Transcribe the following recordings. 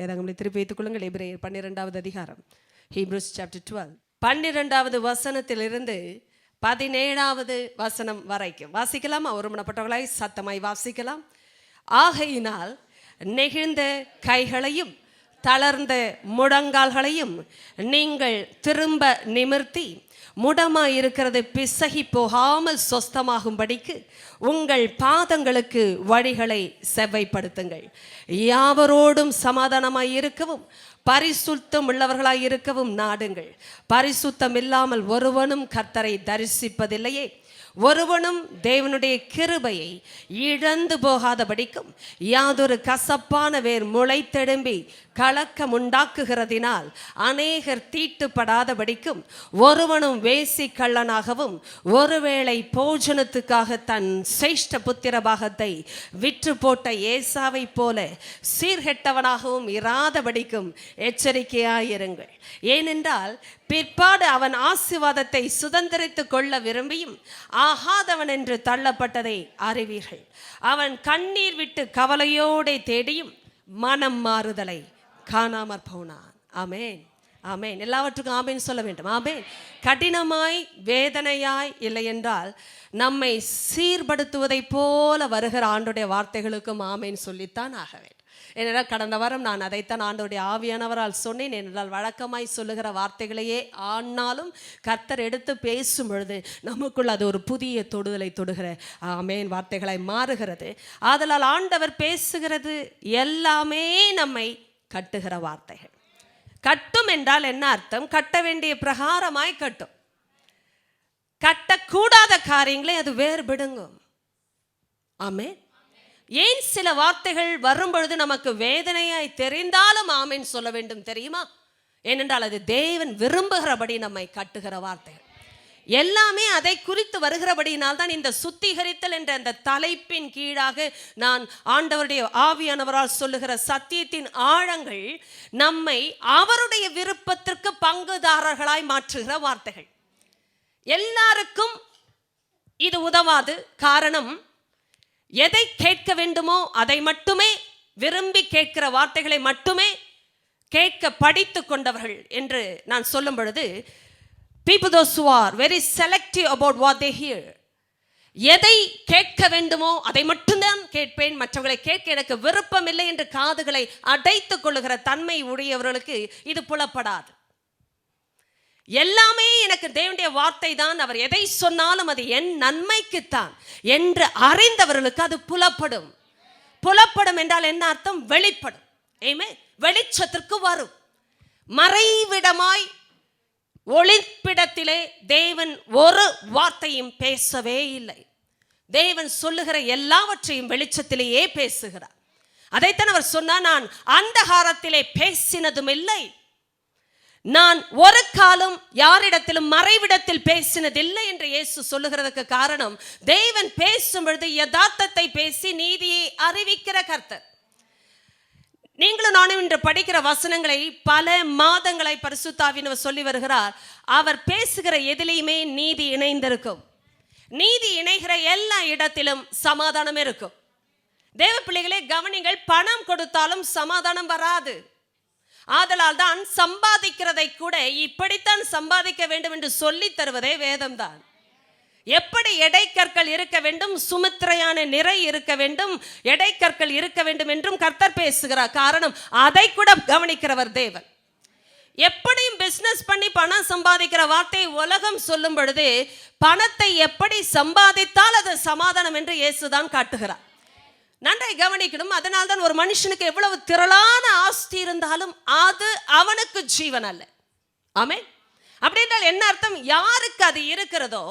வேதங்களை திருப்பி வைத்துக் கொள்ளுங்கள். எபிரேயர் 12வது அதிகாரம், Hebrews chapter 12 12வது வசனத்திலிருந்து 17வது வசனம் வரைக்கும் வாசிக்கலாம். ஒருமனப்பட்டவர்களாய் சத்தமாய் வாசிக்கலாம். ஆகையினால் நெகிழ்ந்த கைகளையும் தளர்ந்த முழங்கால்களையும் நீங்கள் திரும்ப நிமிர்த்தி முடமாயிருக்கிறது பிசகி போகாமல் சொஸ்தமாகும்படிக்கு உங்கள் பாதங்களுக்கு வழிகளை செவ்வைப்படுத்துங்கள். யாவரோடும் சமாதானமாய் இருக்கவும் பரிசுத்தம் உள்ளவர்களாய் இருக்கவும் நாடுங்கள். பரிசுத்தம் இல்லாமல் ஒருவனும் கர்த்தரை தரிசிப்பதில்லையே. ஒருவனும் தேவனுடைய கிருபையை இழந்து போகாதபடிக்கும் யாதொரு கசப்பான வேர் முளைத்தெடும்பி கலக்கம் உண்டாக்குகிறதினால் அநேகர் தீட்டுப்படாதபடிக்கும் ஒருவனும் வேசி கள்ளனாகவும் ஒருவேளை போஜனத்துக்காக தன் சிரேஷ்ட புத்திர பாகத்தை விற்று போட்ட ஏசாவை போல சீர்கெட்டவனாகவும் இராதபடிக்கும் எச்சரிக்கையாயிருங்கள். ஏனென்றால் பிற்பாடு அவன் ஆசீர்வாதத்தை சுதந்திரித்து கொள்ள விரும்பியும் ஆகாதவன் என்று தள்ளப்பட்டதை அறிவீர்கள். அவன் கண்ணீர் விட்டு கவலையோடு தேடியும் மனம் மாறுதலை காணாமற் போனான். ஆமேன், ஆமேன். எல்லாவற்றுக்கும் ஆமேன் சொல்ல வேண்டும். ஆமேன். கடினமாய் வேதனையாய் இல்லை என்றால் நம்மை சீர்படுத்துவதை போல வருகிற ஆண்டுடைய வார்த்தைகளுக்கும் ஆமேன் சொல்லித்தான் ஆக வேண்டும். ஏனென்றால் கடந்த வாரம் நான் அதைத்தான் ஆண்டவருடைய ஆவியானவரால் சொன்னேன். ஏனென்றால் வழக்கமாய் சொல்லுகிற வார்த்தைகளையே ஆனாலும் கர்த்தர் எடுத்து பேசும் பொழுது நமக்குள் அது ஒரு புதிய தொடுதலை தொடுகிற ஆமேன் வார்த்தைகளை மாறுகிறது. ஆதலால் ஆண்டவர் பேசுகிறது எல்லாமே நம்மை கட்டுகிற வார்த்தைகள். கட்டும் என்றால் என்ன அர்த்தம்? கட்ட வேண்டிய பிரகாரமாய் கட்டும். கட்டக்கூடாத காரியங்களை அது வேறுபடுங்கும். ஆமேன். ஏன் சில வார்த்தைகள் வரும் பொழுது நமக்கு வேதனையாய் தெரிந்தாலும் ஆமேன் சொல்ல வேண்டும் தெரியுமா? ஏனென்றால் அது தேவன் விரும்புகிறபடி நம்மை கட்டுகிற வார்த்தைகள். எல்லாமே அதை குறித்து வருகிறபடியினால் தான் இந்த சுத்திகரித்தல் என்ற அந்த தலைப்பின் கீழாக நான் ஆண்டவருடைய ஆவியானவரால் சொல்லுகிற சத்தியத்தின் ஆழங்கள் நம்மை அவருடைய விருப்பத்திற்கு பங்குதாரர்களாய் மாற்றுகிற வார்த்தைகள். எல்லாருக்கும் இது உதவாது. காரணம், எதை கேட்க வேண்டுமோ அதை மட்டுமே விரும்பி கேட்கிற வார்த்தைகளை மட்டுமே கேட்க படித்து கொண்டவர்கள் என்று நான் சொல்லும் பொழுது, people those who are very selective about what they hear, எதை கேட்க வேண்டுமோ அதை மட்டும்தான் கேட்பேன், மற்றவர்களை கேட்க எனக்கு விருப்பம் இல்லை என்று காதுகளை அடைத்துக் கொள்ளுகிற தன்மை உடையவர்களுக்கு இது புலப்படாது. எல்லாமே எனக்கு தேவனுடைய வார்த்தை தான், அவர் எதை சொன்னாலும் அது என் நன்மைக்குத்தான் என்று அறிந்தவர்களுக்கு அது புலப்படும். புலப்படும் என்றால் என்ன அர்த்தம்? வெளிப்படும். ஆமென். வெளிச்சத்திற்கு வரும். மறைவிடமாய் ஒளிப்பிடத்திலே தேவன் ஒரு வார்த்தையும் பேசவே இல்லை. தேவன் சொல்லுகிற எல்லாவற்றையும் வெளிச்சத்திலேயே பேசுகிறார். அதைத்தான் அவர் சொன்னார், நான் அந்தகாரத்திலே பேசினதும் இல்லை, நான் ஒரு காலம் யாரிடத்திலும் மறைவிடத்தில் பேசினதில்லை என்று இயேசு சொல்லுகிறதுக்கு காரணம், தேவன் பேசும் பொழுது யதார்த்தத்தை பேசி நீதியை அறிவிக்கிற கர்த்தர். நீங்களும் நானும் இன்று படிக்கிற வசனங்களை பல மாதங்களை பரிசுத்த ஆவியானவர் சொல்லி வருகிறார். அவர் பேசுகிற எதிலையுமே நீதி இணைந்திருக்கும். நீதி இணைகிற எல்லா இடத்திலும் சமாதானம் இருக்கும். தேவ பிள்ளைகளே கவனிங்கள், பணம் கொடுத்தாலும் சமாதானம் வராது. ஆதலால் தான் சம்பாதிக்கிறதை கூட இப்படித்தான் சம்பாதிக்க வேண்டும் என்று சொல்லி தருவதே வேதம்தான். எப்படி எடைக்கற்கள் இருக்க வேண்டும், சுமித்திரையான நிறை இருக்க வேண்டும், எடைக்கற்கள் இருக்க வேண்டும் என்றும் கர்த்தர் பேசுகிறார். காரணம், அதை கூட கவனிக்கிறவர் தேவன். எப்படியும் பிசினஸ் பண்ணி பணம் சம்பாதிக்கிற வார்த்தை உலகம் சொல்லும் பொழுது பணத்தை எப்படி சம்பாதித்தால் அது சமாதானம் என்று இயேசுதான் காட்டுகிறார். நன்றாய் கவனிக்கணும். அதனால் தான் ஒரு மனுஷனுக்கு எவ்வளவு திரளான ஆஸ்தி இருந்தாலும் அது அவனுக்கு ஜீவன் அல்ல. ஆமென். அப்படி என்றால் என்ன அர்த்தம்? யாருக்கு அது இருக்கிறதோ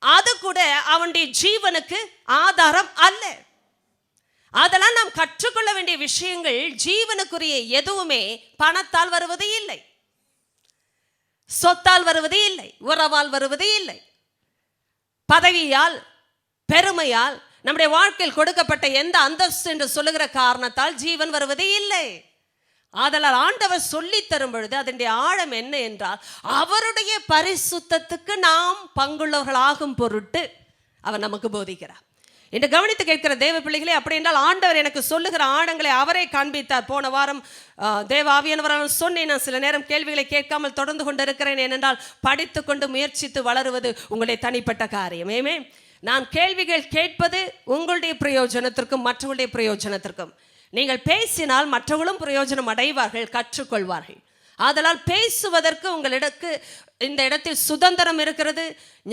அது கூட அவனுடைய ஜீவனுக்கு ஆதாரம் அல்ல. அதெல்லாம் நாம் கற்றுக்கொள்ள வேண்டிய விஷயங்கள். ஜீவனுக்குரிய எதுவுமே பணத்தால் வருவது இல்லை, சொத்தால் வருவது இல்லை, உறவால் வருவது இல்லை, பதவியால் பெருமையால் நம்முடைய வாழ்க்கையில் கொடுக்கப்பட்ட எந்த அந்தஸ்து என்று சொல்லுகிற காரணத்தால் ஜீவன் வருவது இல்லை. ஆதலால் ஆண்டவர் சொல்லி தரும் பொழுது அதனுடைய ஆழம் என்ன என்றால், அவருடைய பரிசுத்தத்துக்கு நாம் பங்குள்ளவர்களாகும் பொருட்டு அவர் நமக்கு போதிக்கிறார். என்று கவனித்து கேட்கிற தேவ பிள்ளைகளே, அப்படி என்றால் ஆண்டவர் எனக்கு சொல்லுகிற ஆழங்களை அவரே காண்பித்தார். போன வாரம் தேவ ஆவியானவரால் சொன்னேன், நான் சில நேரம் கேள்விகளை கேட்காமல் தொடர்ந்து கொண்டு இருக்கிறேன். ஏனென்றால் படித்து கொண்டு முயற்சித்து வளருவது உங்களுடைய தனிப்பட்ட காரியம். ஏமே, நான் கேள்விகள் கேட்பது உங்களுடைய பிரயோஜனத்திற்கும் மற்றவர்களுடைய பிரயோஜனத்திற்கும். நீங்கள் பேசினால் மற்றவர்களும் பிரயோஜனம் அடைவார்கள், கற்றுக்கொள்வார்கள். ஆதலால் பேசுவதற்கு உங்களுக்கு இந்த இடத்தில் சுதந்திரம் இருக்கிறது.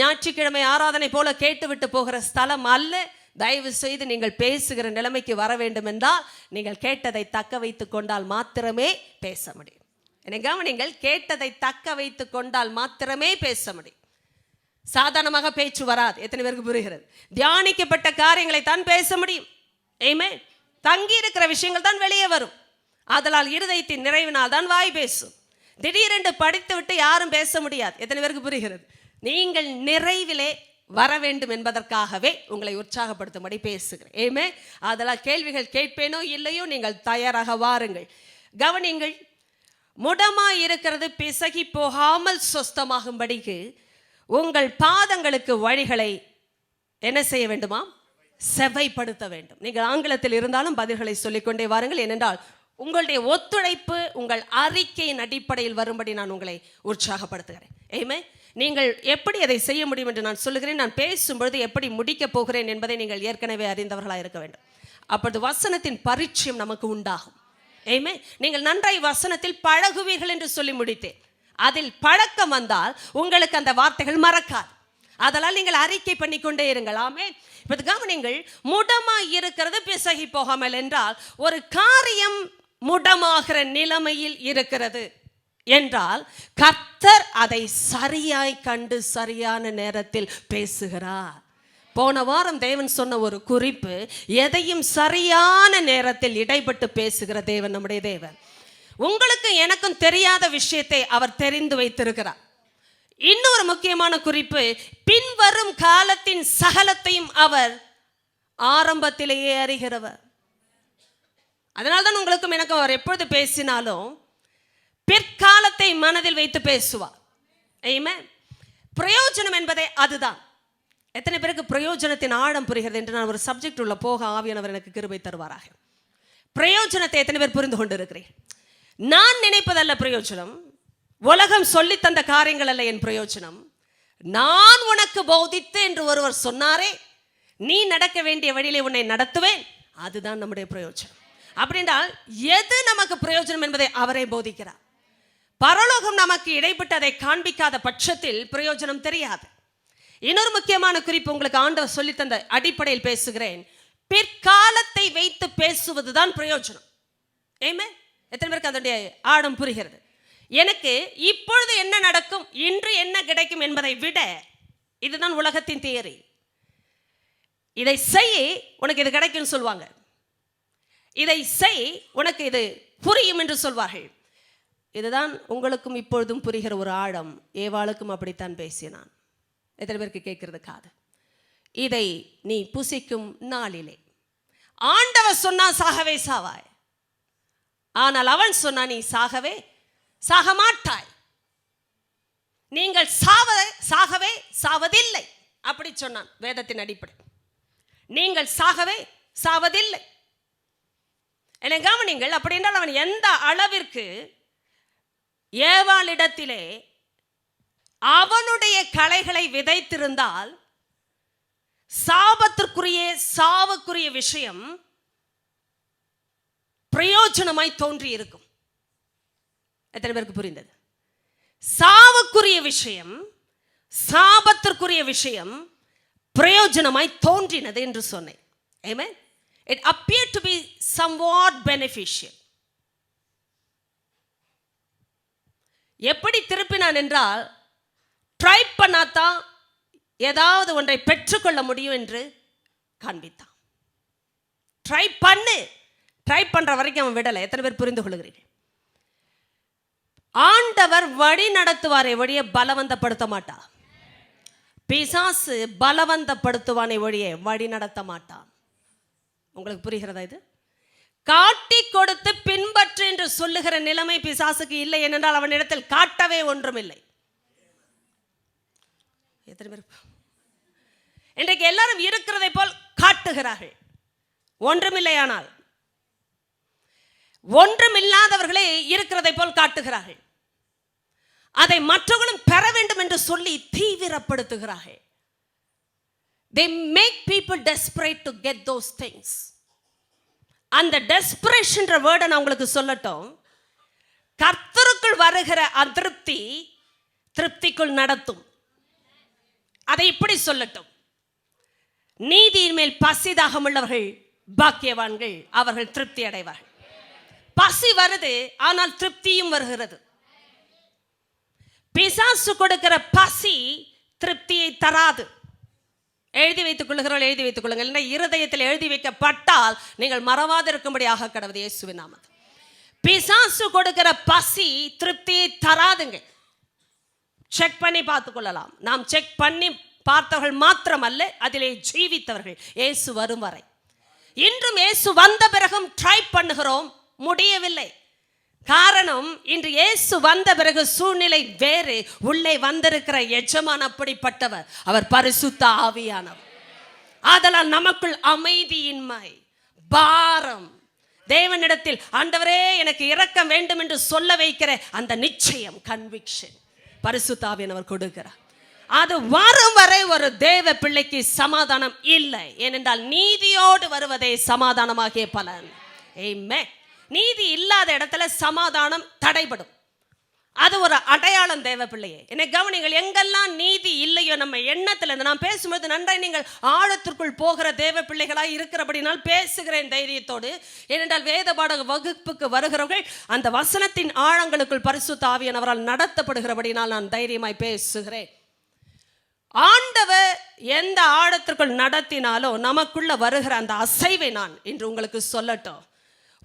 ஞாயிற்றுக்கிழமை ஆராதனை போல கேட்டுவிட்டு போகிற ஸ்தலம் அல்ல. தயவு செய்து நீங்கள் பேசுகிற நிலைமைக்கு வர வேண்டும் என்றால் நீங்கள் கேட்டதை தக்க வைத்து கொண்டால் மாத்திரமே பேச முடியும். எனக்கு நீங்கள் கேட்டதை தக்க வைத்து கொண்டால் மாத்திரமே பேச முடியும். சாதாரணமாக பேச்சு வராது. எத்தனை பேருக்கு புரிகிறது? தியானிக்கப்பட்ட காரியங்களை தான் பேச முடியும். ஏமே, தங்கி இருக்கிற விஷயங்கள் தான் வெளியே வரும். ஆதலால் இருதயத்தின் நிறைவினால் தான் வாய் பேசும். திடீரென்று படித்து விட்டு யாரும் பேச முடியாது. எத்தனை பேருக்கு புரிகிறது? நீங்கள் நிறைவிலே வர வேண்டும் என்பதற்காகவே உங்களை உற்சாகப்படுத்தும்படி பேசுகிறேன். ஏமே, அதெல்லாம் கேள்விகள் கேட்பேனோ இல்லையோ, நீங்கள் தயாராக வாருங்கள். கவனிங்கள், முடமாய் இருக்கிறது பிசகி போகாமல் சொஸ்தமாகும்படிக்கு உங்கள் பாதங்களுக்கு வழிகளை என்ன செய்ய வேண்டுமா? செவைப்படுத்த வேண்டும். நீங்கள் ஆங்கிலத்தில் இருந்தாலும் பதில்களை சொல்லிக்கொண்டே வாருங்கள். ஏனென்றால் உங்களுடைய ஒத்துழைப்பு உங்கள் அறிக்கையின் அடிப்படையில் வரும்படி நான் உங்களை உற்சாகப்படுத்துகிறேன். ஏமே, நீங்கள் எப்படி அதை செய்ய முடியும் என்று நான் சொல்லுகிறேன். நான் பேசும்பொழுது எப்படி முடிக்கப் போகிறேன் என்பதை நீங்கள் ஏற்கனவே அறிந்தவர்களாக இருக்க வேண்டும். அப்பொழுது வசனத்தின் பரிச்சயம் நமக்கு உண்டாகும். ஏமே, நீங்கள் நன்றாய் வசனத்தில் பழகுவீர்கள் என்று சொல்லி முடித்தேன். அதில் பழக்கம் வந்தால் உங்களுக்கு அந்த வார்த்தைகள் மறக்காது. அதனால் நீங்கள் அறிக்கை பண்ணிக்கொண்டே இருங்கள். ஆமே, இப்போது கவனிங்கள், முடமாய் இருக்கிறது பிசகி போகாமல் என்றால் ஒரு காரியம் முடமாகிற நிலைமையில் இருக்கிறது என்றால் கர்த்தர் அதை சரியாய் கண்டு சரியான நேரத்தில் பேசுகிறார். போன வாரம் தேவன் சொன்ன ஒரு குறிப்பு, எதையும் சரியான நேரத்தில் இடைப்பட்டு பேசுகிற தேவன் நம்முடைய தேவன். உங்களுக்கு எனக்கும் தெரியாத விஷயத்தை அவர் தெரிந்து வைத்திருக்கிறார். இன்னொரு முக்கியமான குறிப்பு, பின்வரும் காலத்தின் சகலத்தையும் அவர் ஆரம்பத்திலேயே அறிகிறவர். அதனால்தான் உங்களுக்கும் எனக்கும் அவர் எப்பொழுது பேசினாலும் பிற்காலத்தை மனதில் வைத்து பேசுவார். ஆமென். பிரயோஜனம் என்பதே அதுதான். எத்தனை பேருக்கு பிரயோஜனத்தின் ஆழம் புரிகிறது என்று நான் ஒரு சப்ஜெக்ட் உள்ள போக ஆவியானவர் எனக்கு கிருபை தருவாராக. பிரயோஜனத்தை எத்தனை பேர் புரிந்து கொண்டு இருக்கிறேன்? நான் நினைப்பதல்ல பிரயோஜனம், உலகம் சொல்லி தந்த காரியங்கள் அல்ல என் பிரயோஜனம். நான் உனக்கு போதித்து என்று ஒருவர் சொன்னாரே, நீ நடக்க வேண்டிய வழியிலே உன்னை நடத்துவேன், அதுதான் நம்முடைய பிரயோஜனம். அப்படின்றால் எது நமக்கு பிரயோஜனம் என்பதை அவரே போதிக்கிறார். பரலோகம் நமக்கு இடைப்பட்டு அதை காண்பிக்காத பட்சத்தில் பிரயோஜனம் தெரியாது. இன்னொரு முக்கியமான குறிப்பு உங்களுக்கு ஆண்டவர் சொல்லி தந்த அடிப்படையில் பேசுகிறேன். பிற்காலத்தை வைத்து பேசுவதுதான் பிரயோஜனம். ஏமே, எத்தனை பேருக்கு அதனுடைய ஆழம் புரிகிறது? எனக்கு இப்பொழுது என்ன நடக்கும், இன்று என்ன கிடைக்கும் என்பதை விட, இதுதான் உலகத்தின் தியரி. இதை செய், உனக்கு இது கிடைக்கும் சொல்வாங்க. இதை செய், உனக்கு இது புரியும் என்று சொல்வார்கள். இதுதான் உங்களுக்கும் இப்பொழுதும் புரிகிற ஒரு ஆழம். ஏவாளுக்கும் அப்படித்தான் பேசினான். எத்தனை பேருக்கு கேட்கிறது காது? இதை நீ புசிக்கும் நாளிலே ஆண்டவர் சொன்னா சாகவே சாவாய், ஆனால் அவன் சொன்னா நீ சாகவே சாக மாட்டாய். நீங்கள் சாகவே சாவதில்லை, அப்படி சொன்னான் வேதத்தின் அடிப்படை. நீங்கள் சாகவே சாவதில்லை. என்னை கவனிங்கள். அப்படி என்றால் அவன் எந்த அளவிற்கு ஏவாளிடத்திலே அவனுடைய களைகளை விதைத்திருந்தால் சாவுக்குரிய விஷயம் பிரயோஜனமாய் தோன்றி இருக்கும். எத்தனை பேருக்கு புரிந்தது? சாவுக்குரிய விஷயம், சாபத்திற்குரிய விஷயம் பிரயோஜனமாய் தோன்றினது என்று சொன்னேன். Amen. It appeared to be somewhat beneficial. எப்படி திருப்பினான் என்றால், ட்ரை பண்ணாதான் ஏதாவது ஒன்றை பெற்றுக்கொள்ள முடியும் என்று காண்பித்தான். ட்ரை பண்ற வரைக்கும் அவன் விடலை. எத்தனை பேர் புரிந்து கொள்கிறீர்கள்? ஆண்டவர் வழி நடத்துவாரை வழிய பலவந்தப்படுத்த மாட்டார். பிசாசு பலவந்தப்படுத்துவானை வழியே வழி நடத்த மாட்டான். உங்களுக்கு புரிகிறதா? இது காட்டி கொடுத்து பின்பற்று என்று சொல்லுகிற நிலைமை பிசாசுக்கு இல்லை. ஏனென்றால் அவனிடத்தில் காட்டவே ஒன்றும் இல்லை. எத்தனை பேர் இன்றைக்கு எல்லாரும் இருக்கிறதை போல் காட்டுகிறார்கள். ஒன்றுமில்லையானால் ஒன்றுமில்லாதவர்களே இருக்கிறதை போல் காட்டுகிறார்கள். அதை மற்றவர்களும் பெற வேண்டும் என்று சொல்லி தீவிரப்படுத்துகிறார்கள். They make people desperate to get those things. அந்த டெஸ்பரேஷன் வேர்டை நான் உங்களுக்கு சொல்லட்டும். கர்த்தருக்குள் வருகிற அதிருப்தி திருப்திக்குள் நடத்தும். அதை இப்படி சொல்லட்டும், நீதியின் மேல் பசிதாகம் உள்ளவர்கள் பாக்கியவான்கள், அவர்கள் திருப்தி அடைவார்கள். பசி வருது, ஆனால் திருப்தியும் வருகிறது. பிசாசு கொடுக்கிற பசி திருப்தியை தராது. எழுதி வைத்துக் கொள்ளுகிறவர்கள் எழுதி வைத்துக் கொள்ளுங்கள். இல்லை, இருதயத்தில் எழுதி வைக்கப்பட்டால் நீங்கள் மறவாதிருக்கும்படியாக கடவுள் இயேசுவின் நாமத்தில். பிசாசு கொடுக்கிற பசி திருப்தியை தராதுங்க. செக் பண்ணி பார்த்துக் கொள்ளலாம். நாம் செக் பண்ணி பார்த்தவர்கள் மாத்திரமல்ல, அதிலே ஜீவித்தவர்கள் இயேசு வரும் வரை. இன்றும் இயேசு வந்த பிறகும் ட்ரை பண்ணுகிறோம், முடியவில்லை. காரணம், இன்று இயேசு வந்த பிறகு சூழ்நிலை வேறு. உள்ளே வந்திருக்கிற எஜமான் அப்படிப்பட்டவர், அவர் பரிசுத்த ஆவியானவர். ஆதலால் நமக்குள் அமைதியின்மை, பாரம், தேவனிடத்தில் ஆண்டவரே எனக்கு இரக்கம் வேண்டும் என்று சொல்ல வைக்கிற அந்த நிச்சயம், கன்விக்ஷன் பரிசுத்த ஆவியானவர் கொடுக்கிறார். அது வரும் வரை ஒரு தேவ பிள்ளைக்கு சமாதானம் இல்லை. ஏனென்றால் நீதியோடு வருவதே சமாதானமாகிய பலன். ஆமென். நீதி இல்லாத இடத்துல சமாதானம் தடைபடும். அது ஒரு அடையாளம் தேவ பிள்ளையே. என்னை கவனிங்கள், எங்கெல்லாம் நீதி இல்லையோ நம்ம எண்ணத்தில், நான் பேசும்போது நன்றாய் நீங்கள் ஆழத்திற்குள் போகிற தேவ பிள்ளைகளாய் இருக்கிறபடினால் பேசுகிறேன் தைரியத்தோடு. ஏனென்றால் வேத பாட வகுப்புக்கு வருகிறவர்கள் அந்த வசனத்தின் ஆழங்களுக்குள் பரிசுத்த ஆவியானவரால் நடத்தப்படுகிறபடினால் நான் தைரியமாய் பேசுகிறேன். ஆண்டவர் எந்த ஆழத்திற்குள் நடத்தினாலோ நமக்குள்ள வருகிற அந்த அசைவை நான் இன்று உங்களுக்கு சொல்லட்டும்.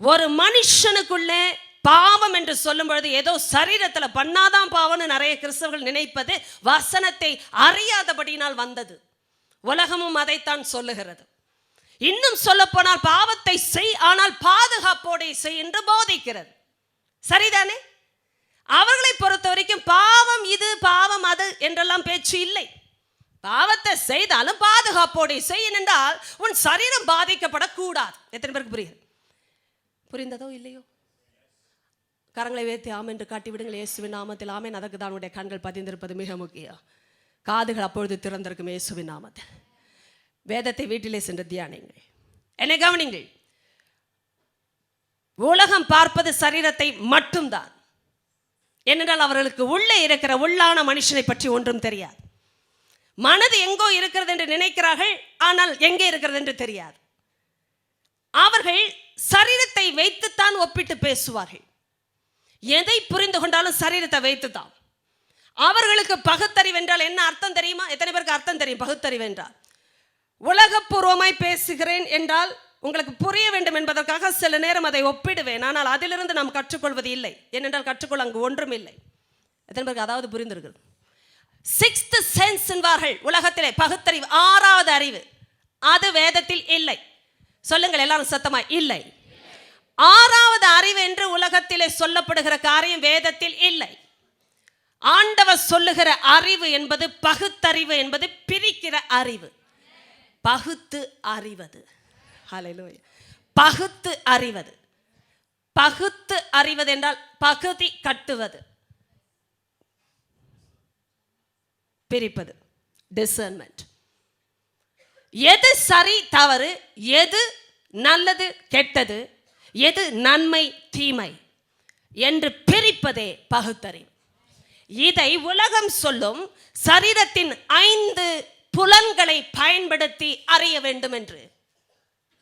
ஒரு மனுஷனுக்குள்ளே பாவம் என்று சொல்லும் பொழுது ஏதோ சரீரத்தில் பண்ணாதான் பாவம்னு நிறைய கிறிஸ்தவர்கள் நினைப்பது வசனத்தை அறியாதபடினால் வந்தது. உலகமும் அதைத்தான் சொல்லுகிறது. இன்னும் சொல்ல போனால் பாவத்தை செய், ஆனால் பாதுகாப்போடு செய் என்று போதிக்கிறது. சரிதானே? அவர்களை பொறுத்த வரைக்கும் பாவம் இது பாவம் அது என்றெல்லாம் பேச்சு இல்லை. பாவத்தை செய்தாலும் பாதுகாப்போடு செய் என்றால் உன் சரீரம் பாதிக்கப்படக்கூடாது. எத்தனை பேருக்கு புரியுது? புரிந்ததோ இல்லையோ? கரங்களை வைத்து ஆமென் என்று காட்டி விடுங்கள். இயேசுவின் நாமத்தில் ஆமென். அதற்கு தான் உடைய கண்கள் பதிந்திருப்பது மிக முக்கியம். காதுகள் அப்பொழுது திறந்திருக்கும் இயேசுவின் நாமத்தில். வேதத்தை வீட்டிலே சென்று தியானிங்கள். என்னை கவனிங்கள். உலகம் பார்ப்பது சரீரத்தை மட்டும்தான். ஏனென்றால் அவர்களுக்கு உள்ளே இருக்கிற உள்ளான மனுஷனை பற்றி ஒன்றும் தெரியாது. மனது எங்கோ இருக்கிறது என்று நினைக்கிறார்கள், ஆனால் எங்கே இருக்கிறது என்று தெரியாது. அவர்கள் சரீரத்தை வைத்துத்தான் ஒப்பிட்டு பேசுவார்கள். எதை புரிந்து கொண்டாலும் சரீரத்தை வைத்துத்தான். அவர்களுக்கு பகுத்தறிவு என்றால் என்ன அர்த்தம் தெரியுமா? எத்தனை பேருக்கு அர்த்தம் தெரியும் பகுத்தறிவு என்றால்? உலகப்பூர்வமாய் பேசுகிறேன் என்றால் உங்களுக்கு புரிய வேண்டும் என்பதற்காக சில நேரம் அதை ஒப்பிடுவேன். ஆனால் அதிலிருந்து நாம் கற்றுக்கொள்வது இல்லை. ஏனென்றால் கற்றுக்கொள்ள அங்கு ஒன்றும் இல்லை. எத்தனை பேருக்கு அதாவது புரிந்திருக்கிறது? சிக்ஸ்த் சென்ஸ் என்பார்கள் உலகத்திலே. பகுத்தறிவு, ஆறாவது அறிவு, அது வேதத்தில் இல்லை. சொல்லுங்கள் எல்லாரும் சத்தமா, இல்லை. ஆறாவது அறிவு என்று உலகத்திலே சொல்லப்படுகிற காரியம் வேதத்தில் இல்லை. ஆண்டவர் சொல்லுகிற அறிவு என்பது பகுத்தறிவு என்பது பிரிக்கிற அறிவு. பகுத்து அறிவது. ஹல்லேலூயா. பகுத்து அறிவது. பகுத்து அறிவது என்றால் பகுதி கட்டுவது, பிரிப்பது, டிசர்ன்மெண்ட். எது சரி தவறு, எது நல்லது கெட்டது, எது நன்மை தீமை என்று பிரிப்பதே பகுத்தறிவு. இதை உலகம் சொல்லும் சரீரத்தின் 5 புலன்களை பயன்படுத்தி அறிய வேண்டும் என்று.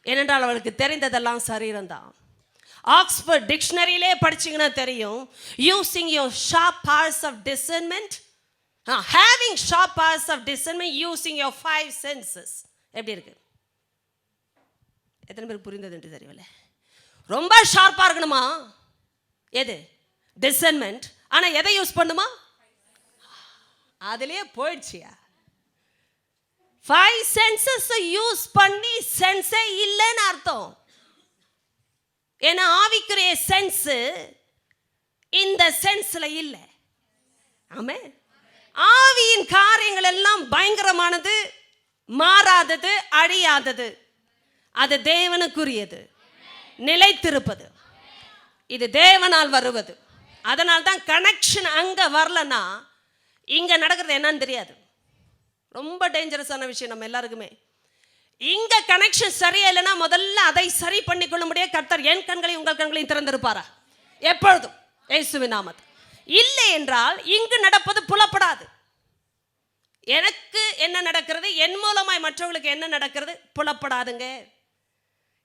ஏனென்றால் அவளுக்கு தெரிந்ததெல்லாம் சரீரம்தான். ஆக்ஸ்போர்ட் டிக்ஷனரியிலே படிச்சீங்கன்னா தெரியும். Using your sharp parts of discernment, having sharp parts of discernment, using your 5 senses. எப்படி இருக்கு? எத்தனை பேருக்கு புரிந்தது என்று தெரியல. ரொம்ப ஷார்ப்பா இருக்கணுமா? எது? டிசர்ன்மெண்ட். ஆனா எதை யூஸ் பண்ணுமா? அதுலயே போயிடுச்சியா? 5 senses யூஸ் பண்ணி சென்ஸே இல்லைன்னு அர்த்தம். ஏன்னா ஆவிக்குரிய சென்ஸ் இந்த சென்ஸ்ல இல்லை. ஆமென். ஆவியின் காரியங்கள் எல்லாம் பயங்கரமானது, மாறாதது, அழியாதது. அது தேவனுக்குரியது, நிலைத்திருப்பது. இது தேவனால் வருவது. அதனால் தான் கனெக்ஷன் அங்கே வரலன்னா இங்கே நடக்கிறது என்னன்னு தெரியாது. ரொம்ப டேஞ்சரஸான விஷயம் நம்ம எல்லாருக்குமே. இங்கே கனெக்ஷன் சரியா இல்லைன்னா முதல்ல அதை சரி பண்ணிக்கொள்ள முடியாது. கர்த்தர் என் கண்களையும் உங்கள் கண்களையும் திறந்திருப்பாரா எப்பொழுதும் இயேசுவின் நாமத்தில். இல்லை என்றால் இங்கு நடப்பது புலப்படாது. எனக்கு என்ன நடக்கிறது, என் மூலமாய் மற்றவர்களுக்கு என்ன நடக்கிறது புலப்படாதுங்க.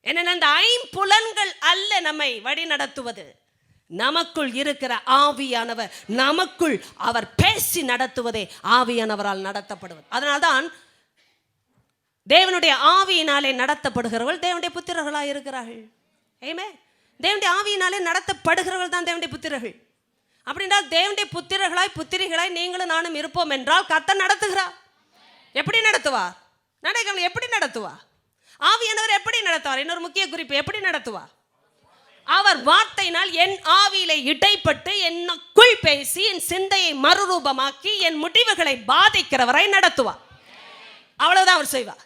என்னென்ன அந்த ஐம்புலன்கள் அல்ல நம்மை வழி நடத்துவது, நமக்குள் இருக்கிற ஆவியானவர். நமக்குள் அவர் பேசி நடத்துவதே ஆவியானவரால் நடத்தப்படுவது. அதனால்தான் தேவனுடைய ஆவியினாலே நடத்தப்படுகிறவர்கள் தேவனுடைய புத்திரர்களாக இருக்கிறார்கள். ஏமே, தேவனுடைய ஆவியினாலே நடத்தப்படுகிறவர்கள் தான் தேவனுடைய புத்திரர்கள். அப்படின்னா தேவனுடைய புத்திரர்களாய் புத்திரிகளாய் நீங்களும் நானும் இருப்போம் என்றால் கர்த்தர் நடத்துகிறார். எப்படி நடத்துவார்? நடைகள் எப்படி நடத்துவார்? ஆவியானவர் எப்படி நடத்துவார்? இன்னொரு முக்கிய குறிப்பு, எப்படி நடத்துவார்? அவர் வார்த்தையினால் என் ஆவியிலே இடைப்பட்டு என்னுள் பேசி என் சிந்தையை மறுரூபமாக்கி என் முடிவுகளை பாதிக்கிறவரை நடத்துவார். அவ்வளவுதான் அவர் செய்வார்.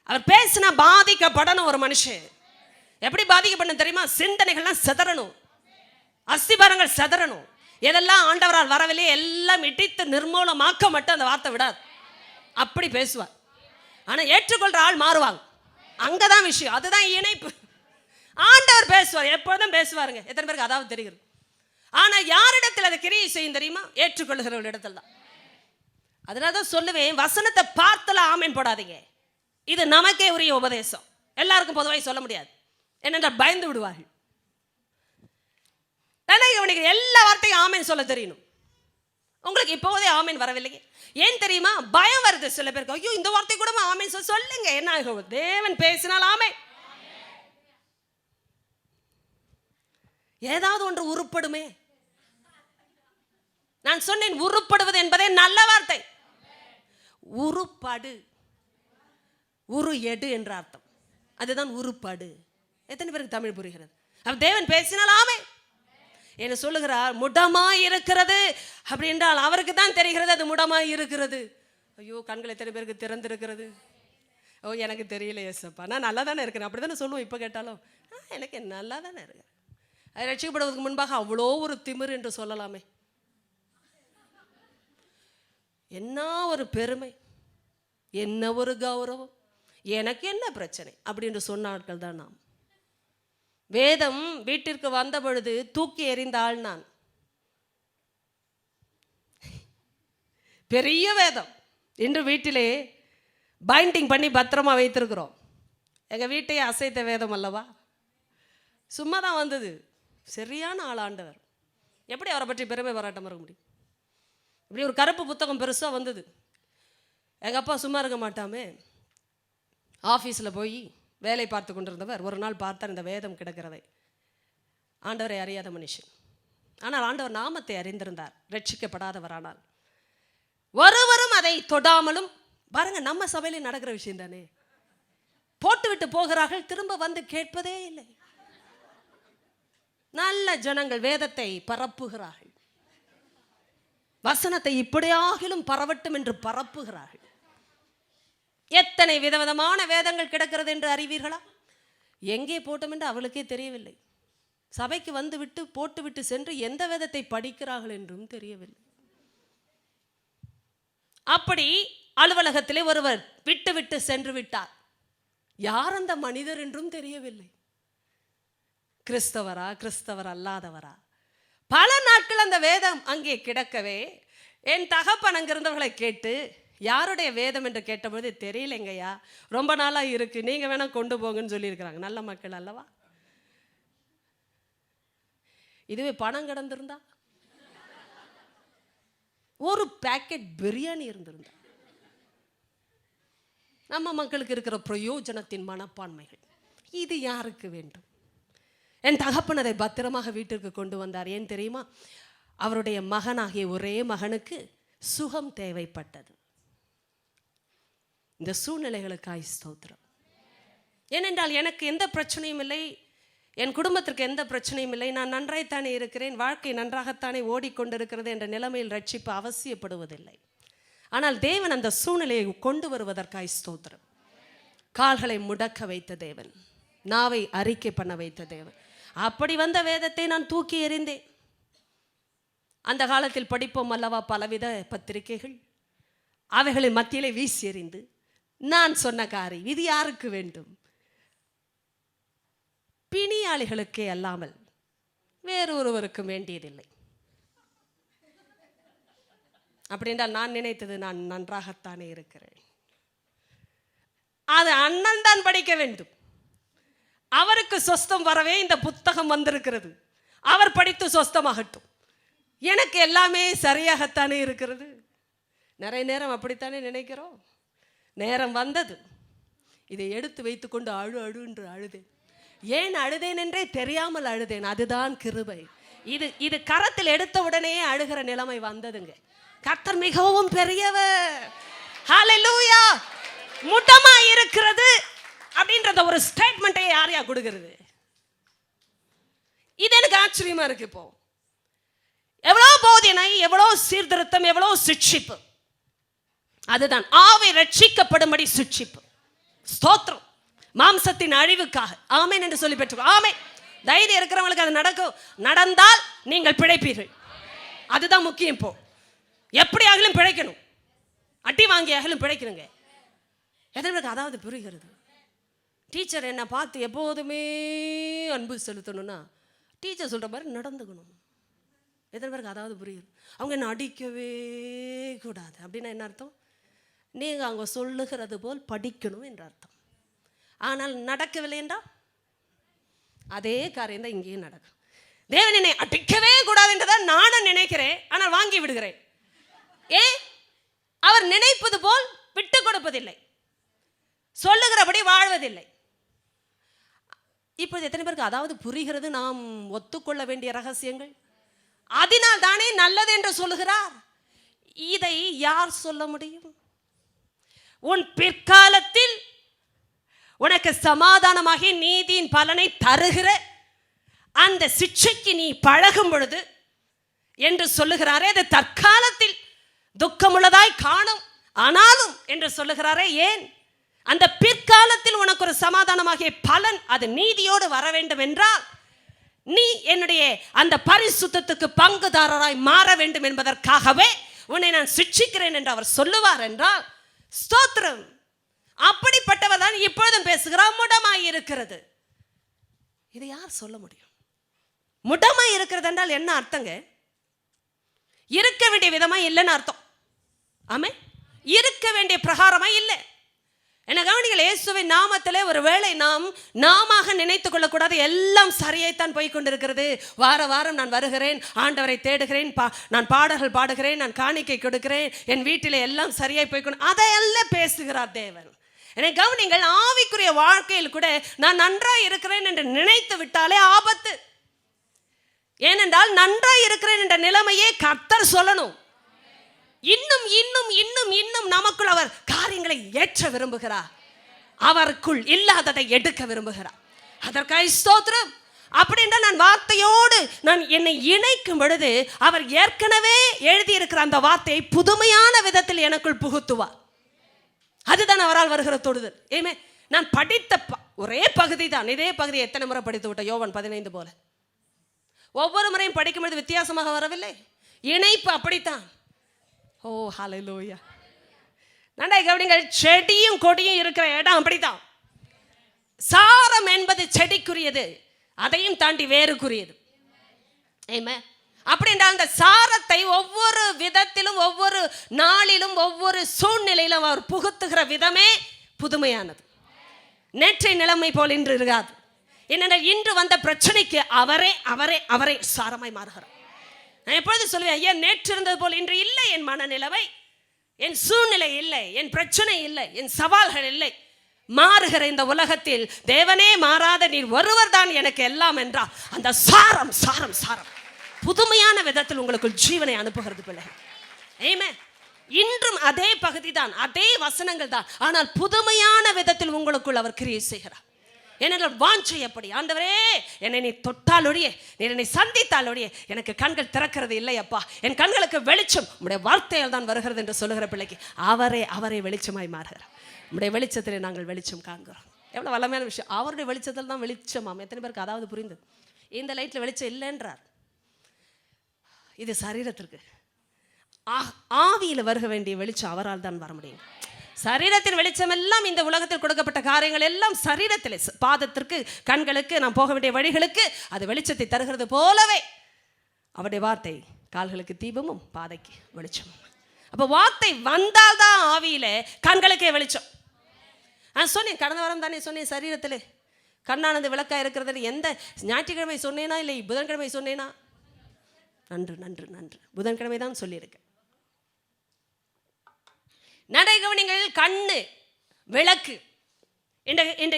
அவர் பேசினா பாதிக்கப்படணும். ஒரு மனுஷன் எப்படி பாதிக்கப்படணும் தெரியுமா? சிந்தனைகள்லாம் சிதறணும், அஸ்திபாரங்கள் சிதறணும். எதெல்லாம் ஆண்டவரால் வரவில்லையே எல்லாம் இடித்து நிர்மூலமாக்க மட்டும் அந்த வார்த்தை விடாது. அப்படி பேசுவார். ஆனால் ஏற்றுக்கொள்ற ஆள் மாறுவாங்க. அங்கதான் விஷயம். அதுதான் இணைப்பு. ஆண்டவர் பேசுவார், எப்போதும் பேசுவாருங்க. எத்தனை பேருக்கு அதாவது தெரிகிறது? ஆனால் யாரிடத்தில் அதை கிரியை செய்யும் தெரியுமா? ஏற்றுக்கொள்ளுகிறவர்கள் இடத்துல தான். அதனால தான் சொல்லுவேன், வசனத்தை பார்த்துல ஆமேன் போடாதீங்க. இது நமக்கே உரிய உபதேசம். எல்லாருக்கும் பொதுவாக சொல்ல முடியாது. என்னென்றால் பயந்து விடுவார்கள். எல்லா வார்த்தையும் ஆமேன் சொல்ல தெரியணும். உங்களுக்கு இப்போதே ஆமேன் வரவில்லைங்க. ஏன் தெரியுமா? பயம் வருது சில பேருக்கு. ஐயோ, இந்த வார்த்தை கூட ஆமேன் சொல்லுங்க. என்ன ஆகும்? தேவன் பேசினால் ஆமேன். ஏதாவது ஒன்று உருப்படுமே. நான் சொன்னேன், உருப்படுவது என்பதே நல்ல வார்த்தை. உருப்படு, உரு எடு என்ற அர்த்தம். அதுதான் உருப்படு. எத்தனை பேருக்கு தமிழ் புரிகிறது? தேவன் பேசினால் ஆமேன் என்ன சொல்லுகிறார்? முடமாய் இருக்கிறது அப்படி என்றால் அவருக்கு தான் தெரிகிறது அது முடமாய் இருக்கிறது. ஐயோ, கண்கள் எத்தனை பேருக்கு திறந்திருக்கிறது? ஓ, எனக்கு தெரியல ஏசப்பா, நான் நல்லா தானே இருக்கிறேன். அப்படி தானே சொல்லுவோம். இப்போ கேட்டாலும் எனக்கு நல்லா தானே இருக்கு. அது ரட்சிக்கப்படுவதற்கு முன்பாக அவ்வளோ ஒரு திமிர் என்று சொல்லலாமே. என்ன ஒரு பெருமை, என்ன ஒரு கௌரவம், எனக்கு என்ன பிரச்சனை அப்படின்னு சொன்ன ஆட்கள் தான் நாம். வேதம் வீட்டிற்கு வந்த பொழுது தூக்கி எறிந்த ஆள் நான். பெரிய வேதம் இன்று வீட்டிலே பைண்டிங் பண்ணி பத்திரமா வைத்திருக்கிறோம். எங்கள் வீட்டையே அசைத்த வேதம் அல்லவா? சும்மா தான் வந்தது. சரியான ஆள் ஆண்டவர். எப்படி அவரை பற்றி பெருமை பாராட்டம் இருக்க முடியும்? இப்படி ஒரு கருப்பு புத்தகம் பெருசாக வந்தது. எங்கள் அப்பா சும்மா இருக்க மாட்டாமே, ஆஃபீஸில் போய் வேலை பார்த்து கொண்டிருந்தவர் ஒரு நாள் பார்த்தார் இந்த வேதம் கிடக்கிறதை. ஆண்டவரை அறியாத மனுஷன், ஆனால் ஆண்டவர் நாமத்தை அறிந்திருந்தார். ரட்சிக்கப்படாதவரானால் ஒருவரும் அதை தொடாமலும். பாருங்க, நம்ம சபையில நடக்கிற விஷயம் தானே. போட்டுவிட்டு போகிறார்கள், திரும்ப வந்து கேட்பதே இல்லை. நல்ல ஜனங்கள் வேதத்தை பரப்புகிறார்கள். வசனத்தை இப்படியாகிலும் பரவட்டும் என்று பரப்புகிறார்கள். எத்தனை விதவிதமான வேதங்கள் கிடக்கிறது என்று அறிவீர்களா? எங்கே போட்டோம் என்று அவளுக்கே தெரியவில்லை. சபைக்கு வந்து விட்டு போட்டுவிட்டு சென்று எந்த வேதத்தை படிக்கிறார்கள் என்றும் தெரியவில்லை. அப்படி அலுவலகத்திலே ஒருவர் விட்டு விட்டு சென்று விட்டார். யார் அந்த மனிதர் என்றும் தெரியவில்லை. கிறிஸ்தவரா கிறிஸ்தவர் அல்லாதவரா? பல நாட்கள் அந்த வேதம் அங்கே கிடக்கவே என் தகப்பன் அங்கிருந்தவர்களை கேட்டு, யாருடைய வேதம் என்று கேட்டபோது, தெரியலைங்கய்யா, ரொம்ப நாளாக இருக்கு, நீங்க வேணா கொண்டு போங்கன்னு சொல்லியிருக்கிறாங்க. நல்ல மக்கள் அல்லவா? இதுவே பணம் கிடந்திருந்தா, ஒரு பேக்கெட் பிரியாணி இருந்திருந்தா, நம்ம மக்களுக்கு இருக்கிற பிரயோஜனத்தின் மனப்பான்மைகள் இது யாருக்கு வேண்டும்? என் தகப்பன் அதை பத்திரமாக வீட்டிற்கு கொண்டு வந்தார். ஏன் தெரியுமா? அவருடைய மகனாகிய ஒரே மகனுக்கு சுகம் தேவைப்பட்டது. இந்த சூழ்நிலைகளுக்காய் ஸ்தோத்திரம். ஏனென்றால் எனக்கு எந்த பிரச்சனையும் இல்லை, என் குடும்பத்திற்கு எந்த பிரச்சனையும் இல்லை, நான் நன்றாய்த்தானே இருக்கிறேன், வாழ்க்கை நன்றாகத்தானே ஓடிக்கொண்டிருக்கிறது என்ற நிலைமையில் ரட்சிப்பு அவசியப்படுவதில்லை. ஆனால் தேவன் அந்த சூழ்நிலையை கொண்டு வருவதற்காய் ஸ்தோத்திரம். கால்களை முடக்க வைத்த தேவன், நாவை அறிக்கை பண்ண வைத்த தேவன். அப்படி வந்த வேதத்தை நான் தூக்கி எறிந்தேன். அந்த காலத்தில் படிப்போம் அல்லவா பலவித பத்திரிகைகள், அவைகளின் மத்தியிலே வீசி எறிந்து நான் சொன்ன காரியம் இது யாருக்கு வேண்டும்? பிணியாளிகளுக்கே அல்லாமல் வேறொருவருக்கும் வேண்டியதில்லை. அப்படின்றால் நான் நினைத்தது நான் நன்றாகத்தானே இருக்கிறேன். அது அண்ணன் தான் படிக்க வேண்டும். அவருக்கு சொஸ்தம் வரவே இந்த புத்தகம் வந்திருக்கிறது. அவர் படித்து சொஸ்தமாகட்டும். எனக்கு எல்லாமே சரியாகத்தானே இருக்கிறது. நிறைய நேரம் அப்படித்தானே நினைக்கிறோம். நேரம் வந்தது, இதை எடுத்து வைத்துக்கொண்டு அழு என்று அழுதேன். ஏன் அழுதேன் என்றே தெரியாமல் அழுதேன். அதுதான் கிருபை. இது கரத்தில் எடுத்த உடனே அழுகிற நிலைமை வந்ததுங்க. கர்த்தர் மிகவும் பெரியவர். ஹல்லேலூயா. முட்டமா இருக்கிறது அப்படின்றத ஒரு ஸ்டேட்மெண்ட்டை யாரையா கொடுக்கிறது? இது எனக்கு ஆச்சரியமா இருக்கு. இப்போ எவ்வளவு போதனை, எவ்வளவு சீர்திருத்தம், எவ்வளவு சிட்சிப்பு. அதுதான் ஆவி ரட்சிக்கப்படும்படி சிட்சிப்பு. ஸ்தோத்திரம். மாம்சத்தின் அழிவுக்காக ஆமென் என்று சொல்லி பெற்றுக்கோ. ஆமென். தைரியம் இருக்கிறவங்களுக்கு அது நடக்கும். நடந்தால் நீங்கள் பிழைப்பீர்கள். அதுதான் முக்கியம். இப்போ எப்படி ஆகலும் பிழைக்கணும். அடி வாங்கி ஆகலும் பிழைக்கணுங்க. எதற்கு அதாவது புரிகிறது. டீச்சர் என்னை பார்த்து எப்போதுமே அன்பு செலுத்தணும்னா டீச்சர் சொல்கிற மாதிரி நடந்துக்கணும். எத்தனை பேருக்கு அதாவது புரியுது? அவங்க என்ன அடிக்கவே கூடாது அப்படின்னா என்ன அர்த்தம்? நீங்கள் அவங்க சொல்லுகிறது போல் படிக்கணும் என்ற அர்த்தம். ஆனால் நடக்கவில்லை என்றால் அதே காரியம் தான் இங்கேயும் நடக்கும். தேவன் என்னை அடிக்கவே கூடாது என்றுதான் நானும் நினைக்கிறேன், ஆனால் வாங்கி விடுகிறேன். ஏன்? அவர் நினைப்பது போல் விட்டு கொடுப்பதில்லை, சொல்லுகிறபடி வாழ்வதில்லை. இப்போது எத்தனை பேருக்கு அதாவது புரிகிறது? நாம் ஒத்துக்கொள்ள வேண்டிய ரகசியங்கள். அதனால் தானே நல்லது என்று சொல்லுகிறார். இதை யார் சொல்ல முடியும்? உன் பிற்காலத்தில் உனக்கு சமாதானமாகி நீதியின் பலனை தருகிற அந்த சிட்சைக்கு நீ பழகும் பொழுது என்று சொல்லுகிறாரே, அது தற்காலத்தில் துக்கமுள்ளதாய் காணும் ஆனாலும் என்று சொல்லுகிறாரே. ஏன்? அந்த பிற்காலத்தில் உனக்கு ஒரு சமாதானமாகிய பலன் அது நீதியோடு வர வேண்டும் என்றால் நீ என்னுடைய அந்த பரிசுத்தத்துக்கு பங்குதாரராய் மாற வேண்டும் என்பதற்காகவே உன்னை நான் சிட்சிக்கிறேன் என்று அவர் சொல்லுவார் என்றால் ஸ்தோத்திரம். அப்படிப்பட்டவர் தான் இப்பொழுதும் பேசுகிறார். முடமாய் இருக்கிறது. இதை யார் சொல்ல முடியும்? முடமாய் இருக்கிறது என்றால் என்ன அர்த்தங்க? இருக்க வேண்டிய விதமா இல்லைன்னு அர்த்தம். ஆமே, இருக்க வேண்டிய பிரகாரமா இல்லை. என்ன கவனிகள், இயேசுவின் நாமத்திலே ஒரு வேளை நாம நினைத்துக் கொள்ளக்கூடாது எல்லாம் சரியாய்த்தான் போய்கொண்டிருக்கிறது. வார வாரம் நான் வருகிறேன், ஆண்டவரை தேடுகிறேன், நான் பாடல்கள் பாடுகிறேன், நான் காணிக்கை கொடுக்கிறேன், என் வீட்டில் எல்லாம் சரியாய் போய்கொண்டு அதையெல்லாம் பேசுகிறார் தேவன். என்னை கவனிங்கள், ஆவிக்குரிய வாழ்க்கையில் கூட நான் நன்றாய் இருக்கிறேன் என்று நினைத்து விட்டாலே ஆபத்து. ஏனென்றால் நன்றாய் இருக்கிறேன் என்ற நிலைமையே கர்த்தர் சொல்லணும். இன்னும் இன்னும் இன்னும் இன்னும் நமக்குள் அவர் காரியங்களை ஏற்ற விரும்புகிறார். அவருக்குள் இல்லாததை எடுக்க விரும்புகிறார். அதற்காக ஸ்தோத்திரம். அப்படின்னா நான் வார்த்தையோடு நான் என்னை இணைக்கும் பொழுது அவர் ஏற்கனவே எழுதியிருக்கிற அந்த வார்த்தையை புதுமையான விதத்தில் எனக்குள் புகுத்துவார். அதுதான் அவரால் வருகிற தொடுதல். ஏமே, நான் படித்த ஒரே பகுதி தான். இதே பகுதியை எத்தனை முறை படித்து விட்ட? யோவான் 15 போல ஒவ்வொரு முறையும் படிக்கும் பொழுது வித்தியாசமாக வரவில்லை. இணைப்பு அப்படித்தான். ஓ ஹல்லேலூயா. நன்றாய் கவனிங்கள், செடியும் கொடியும் இருக்கிற இடம் அப்படித்தான். சாரம் என்பது செடிக்குரியது, அதையும் தாண்டி வேறுக்குரியது. ஆமென். அப்படி என்றால் அந்த சாரத்தை ஒவ்வொரு விதத்திலும் ஒவ்வொரு நாளிலும் ஒவ்வொரு சூழ்நிலையிலும் அவர் புகுத்துகிற விதமே புதுமையானது. நேற்றைய நிலைமை போல் இன்று இருக்காது. என்னென்ன இன்று வந்த பிரச்சனைக்கு அவரே அவரே அவரே சாரமாய் மாறுகிறார். நான் எப்பொழுது சொல்லுவேன், ஐயா நேற்று இருந்தது போல் இன்று இல்லை. என் மனநிலைமை, என் சூழ்நிலை இல்லை, என் பிரச்சனை இல்லை, என் சவால்கள் இல்லை. மாறுகிற இந்த உலகத்தில் தேவனே மாறாத நீர் ஒருவர் தான் எனக்கு எல்லாம் என்றால் அந்த சாரம் சாரம் சாரம் புதுமையான விதத்தில் உங்களுக்குள் ஜீவனை அனுப்புகிறது பிள்ளைகள். ஆமென். இன்றும் அதே பகுதி தான், அதே வசனங்கள் தான், ஆனால் புதுமையான விதத்தில் உங்களுக்குள் அவர் கிரியை செய்கிறார். ஏனென்றால் வாஞ்சை எப்படி, ஆண்டவரே என்னை நீ தொட்டாலொழிய, நீ என்னை சந்தித்தாலொழிய எனக்கு கண்கள் திறக்கிறது இல்லை அப்பா, என் கண்களுக்கு வெளிச்சம் உம்முடைய வார்த்தையால் தான் வருகிறது என்று சொல்லுகிற பிள்ளைக்கு அவரே வெளிச்சமாய் மாறுகிறார். உம்முடைய வெளிச்சத்திலே நாங்கள் வெளிச்சம் காண்கிறோம். எவ்வளோ வல்லமையான விஷயம். அவருடைய வெளிச்சத்தில் தான் வெளிச்சமாம். எத்தனை பேருக்கு அதாவது புரிந்தது? இந்த லைட்டில் வெளிச்சம் இல்லைன்றார். இது சரீரத்திற்கு. ஆவியில் வருக வேண்டிய வெளிச்சம் அவரால் தான் வர முடியும். சரீரத்தின் வெளிச்சம் எல்லாம் இந்த உலகத்தில் கொடுக்கப்பட்ட காரியங்கள் எல்லாம் சரீரத்தில், பாதத்திற்கு, கண்களுக்கு, நாம் போக வேண்டிய வழிகளுக்கு அது வெளிச்சத்தை தருகிறது போலவே அவருடைய வார்த்தை கால்களுக்கு தீபமும் பாதைக்கு வெளிச்சமும். அப்போ வார்த்தை வந்தால்தான் ஆவியில கண்களுக்கே வெளிச்சம். சொன்னேன், கடந்த வாரம் தானே சொன்னேன், சரீரத்தில் கண்ணானது விளக்கா இருக்கிறது. எந்த ஞாயிற்றுக்கிழமை சொன்னேனா இல்லை புதன்கிழமை சொன்னேனா? நன்று புதன்கிழமை தான் சொல்லியிருக்கேன். நடை கவனிங்கள், கண்ணு விளக்கு.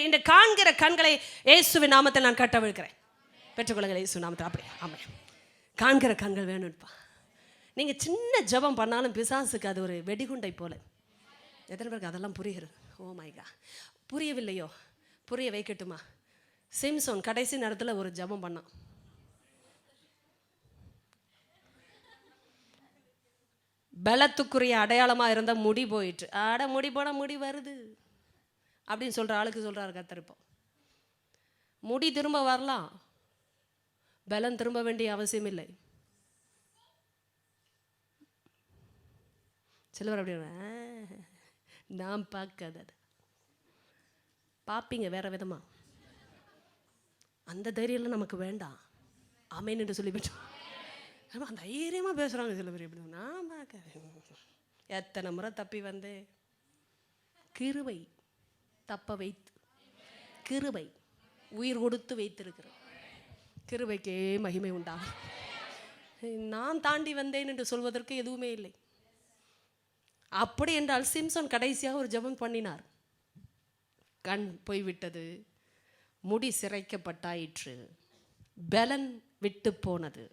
இந்த காண்கிற கண்களை இயேசுவின் நாமத்தில் நான் கட்டவிழ்க்கிறேன். பெற்றுக்கொள்ளுங்கள் இயேசு நாமத்தில். அப்படி ஆமாம், காண்கிற கண்கள் வேணும்ப்பா. நீங்கள் சின்ன ஜெபம் பண்ணாலும் பிசாசுக்கு அது ஒரு வெடிகுண்டை போல. எத்தனை பேருக்கு அதெல்லாம் புரிகிறது? ஓ மை காட், புரியவில்லையோ? புரிய வைக்கட்டுமா? சிம்சோன் கடைசி நேரத்தில் ஒரு ஜெபம் பண்ணான். பலத்துக்குரிய அடையாளமாக இருந்த முடி போயிட்டு, முடி போனால் முடி வருது அப்படின்னு சொல்கிற ஆளுக்கு சொல்கிறாரு கர்த்தர். இப்போ முடி திரும்ப வரலாம், பலன் திரும்ப வேண்டிய அவசியம் இல்லை. சிலவர் அப்படி நான் பார்க்காத பார்ப்பீங்க வேற விதமா. அந்த தைரியம்லாம் நமக்கு வேண்டாம். ஆமேன் என்று சொல்லிவிட்டோம். தைரியமாக பேசுகிறாங்க சில பேர். எப்படி நான் பார்க்க எத்தனை முறை தப்பி வந்து கிருபை தப்ப வைத்து, கிருபை உயிர் கொடுத்து வைத்திருக்கிறோம். கிருபைக்கே மகிமை உண்டாகும். நான் தாண்டி வந்தேன் என்று சொல்வதற்கு எதுவுமே இல்லை. அப்படி என்றால் சிம்சன் கடைசியாக ஒரு ஜெபம் பண்ணினார். கண் போய்விட்டது, முடி சிரைக்கப்பட்டாயிற்று, பலன் விட்டு போனது.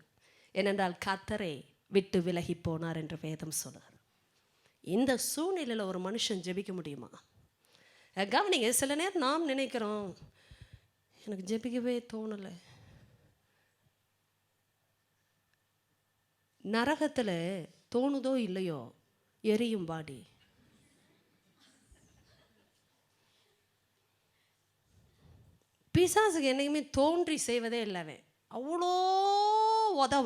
ஏனென்றால் கர்த்தரை விட்டு விலகி போனார் என்று வேதம் சொல்லுகிறார். இந்த சூழ்நிலையில் ஒரு மனுஷன் ஜெபிக்க முடியுமா? கவனிங்க, சில நேரம் நாம் நினைக்கிறோம் எனக்கு ஜெபிக்கவே தோணலை. நரகத்தில் தோணுதோ இல்லையோ எரியும் பாடி. பிசாசுக்கு என்னைக்குமே தோன்றி செய்வதே இல்லவே. அவ்வளோ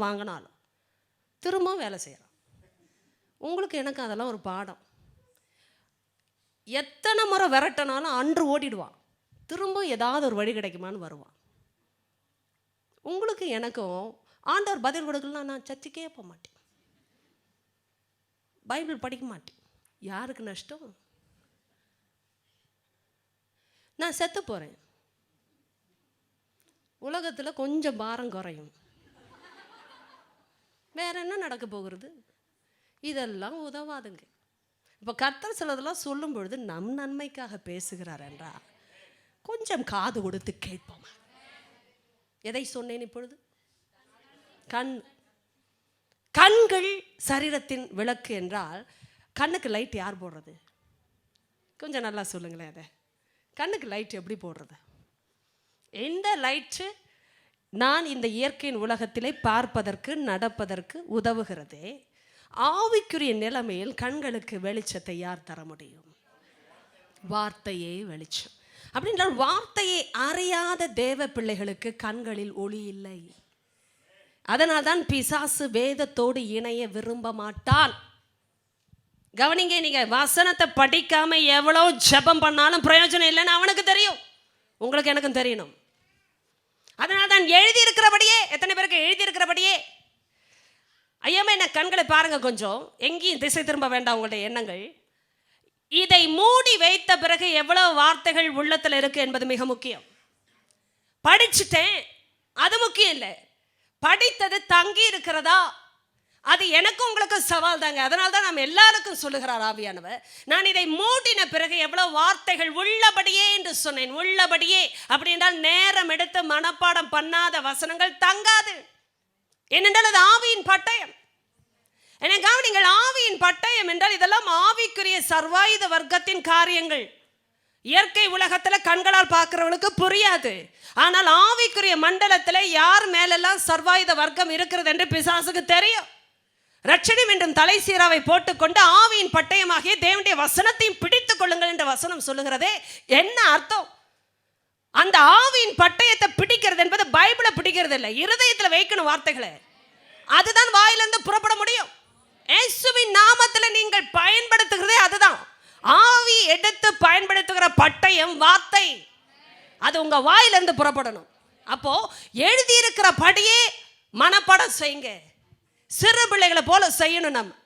வாங்கினாலும் திரும்ப வேலை செய்கிறான். உங்களுக்கு எனக்கு அதெல்லாம் ஒரு பாடம். எத்தனை முறை விரட்டினாலும் அன்று ஓடிடுவான், திரும்ப ஏதாவது ஒரு வழி கிடைக்குமான்னு வருவான். உங்களுக்கு எனக்கும் ஆண்டவர் பதில் கொடுக்கலாம். நான் சர்ச்சுக்கே போக மாட்டேன், பைபிள் படிக்க மாட்டேன். யாருக்கு நஷ்டம்? நான் செத்து போகிறேன், உலகத்தில் கொஞ்சம் பாரம் குறையும், வேற என்ன நடக்க போகிறது? இதெல்லாம் உதவாதுங்க. இப்போ கர்த்தர் சிலதெல்லாம் சொல்லும் பொழுது நம் நன்மைக்காக பேசுகிறார் என்றால் கொஞ்சம் காது கொடுத்து கேட்போம். எதை சொன்னேன் இப்பொழுது? கண்கள் சரீரத்தின் விளக்கு என்றால் கண்ணுக்கு லைட் யார் போடுறது? கொஞ்சம் நல்லா சொல்லுங்களேன். அதை கண்ணுக்கு லைட் எப்படி போடுறது? இந்த லைட்டு நான் இந்த இயற்கையின் உலகத்திலே பார்ப்பதற்கு நடப்பதற்கு உதவுகிறதே. ஆவிக்குரிய நிலைமையில் கண்களுக்கு வெளிச்சத்தை யார் தர முடியும்? வார்த்தையே வெளிச்சம். அப்படின்றால் வார்த்தையை அறியாத தேவ பிள்ளைகளுக்கு கண்களில் ஒளி இல்லை. அதனால் தான் பிசாசு வேதத்தோடு இணைய விரும்ப மாட்டான். கவனிங்க, நீங்க வசனத்தை படிக்காம எவ்வளோ ஜெபம் பண்ணாலும் பிரயோஜனம் இல்லைன்னு அவனுக்கு தெரியும், உங்களுக்கு எனக்கும் தெரியணும். அதனால தான் எழுதியிருக்கிறபடியே, எத்தனை பேருக்கு எழுதியிருக்கிறபடியே, ஐயமே என்ன கண்களை பாருங்க, கொஞ்சம் எங்கேயும் திசை திரும்ப வேண்டாம் உங்களுடைய எண்ணங்கள். இதை மூடி வைத்த பிறகு எவ்வளவு வார்த்தைகள் உள்ளத்தில் இருக்கு என்பது மிக முக்கியம். படிச்சுட்டேன் அது முக்கியம் இல்லை, படித்தது தங்கி இருக்கிறதா? அது எனக்கும் உங்களுக்கும் சவால் தாங்க. அதனால தான் நாம் எல்லாருக்கும் சொல்லுகிறார் ஆவியானவர், நான் இதை மூடின பிறகு எவ்வளவு வார்த்தைகள் உள்ளபடியே என்று சொன்னேன். உள்ளபடியே அப்படி என்றால் நேரம் எடுத்து மனப்பாடம் பண்ணாத வசனங்கள் தங்காது. ஏனென்றால் அது ஆவியின் பட்டயம். எனக்காக நீங்கள் ஆவியின் பட்டயம் என்றால் இதெல்லாம் ஆவிக்குரிய சர்வாயுத வர்க்கத்தின் காரியங்கள். இயற்கை உலகத்துல கண்களால் பார்க்கிறவனுக்கு புரியாது. ஆனால் ஆவிக்குரிய மண்டலத்துல யார் மேலெல்லாம் சர்வாயுத வர்க்கம் இருக்கிறது என்று பிசாசுக்கு தெரியும். ரட்சணி என்றும் தலை சீராவை போட்டுக்கொண்டு ஆவியின் பட்டயமாகிய தேவனுடைய வசனத்தையும் பிடித்துக் கொள்ளுங்கள் என்ற வசனம் சொல்லுகிறதே என்ன அர்த்தம்? அந்த ஆவியின் பட்டயத்தை பிடிக்கிறது என்பது பைபிளை பிடிக்கிறது இல்லை, இருதயத்துல வைக்கணும் வார்த்தைகளை. அதுதான் வாயிலிருந்து புறப்பட முடியும். இயேசுவின் நாமத்துல நீங்கள் பயன்படுத்துகிறதே அதுதான். ஆவி எடுத்து பயன்படுத்துகிற பட்டயம் வார்த்தை, அது உங்க வாயிலிருந்து புறப்படணும். அப்போ எழுதியிருக்கிற படியே மனப்பாடம் செய்யுங்க. சிறு பிள்ளைகளை போல செய்யணும். நம்ம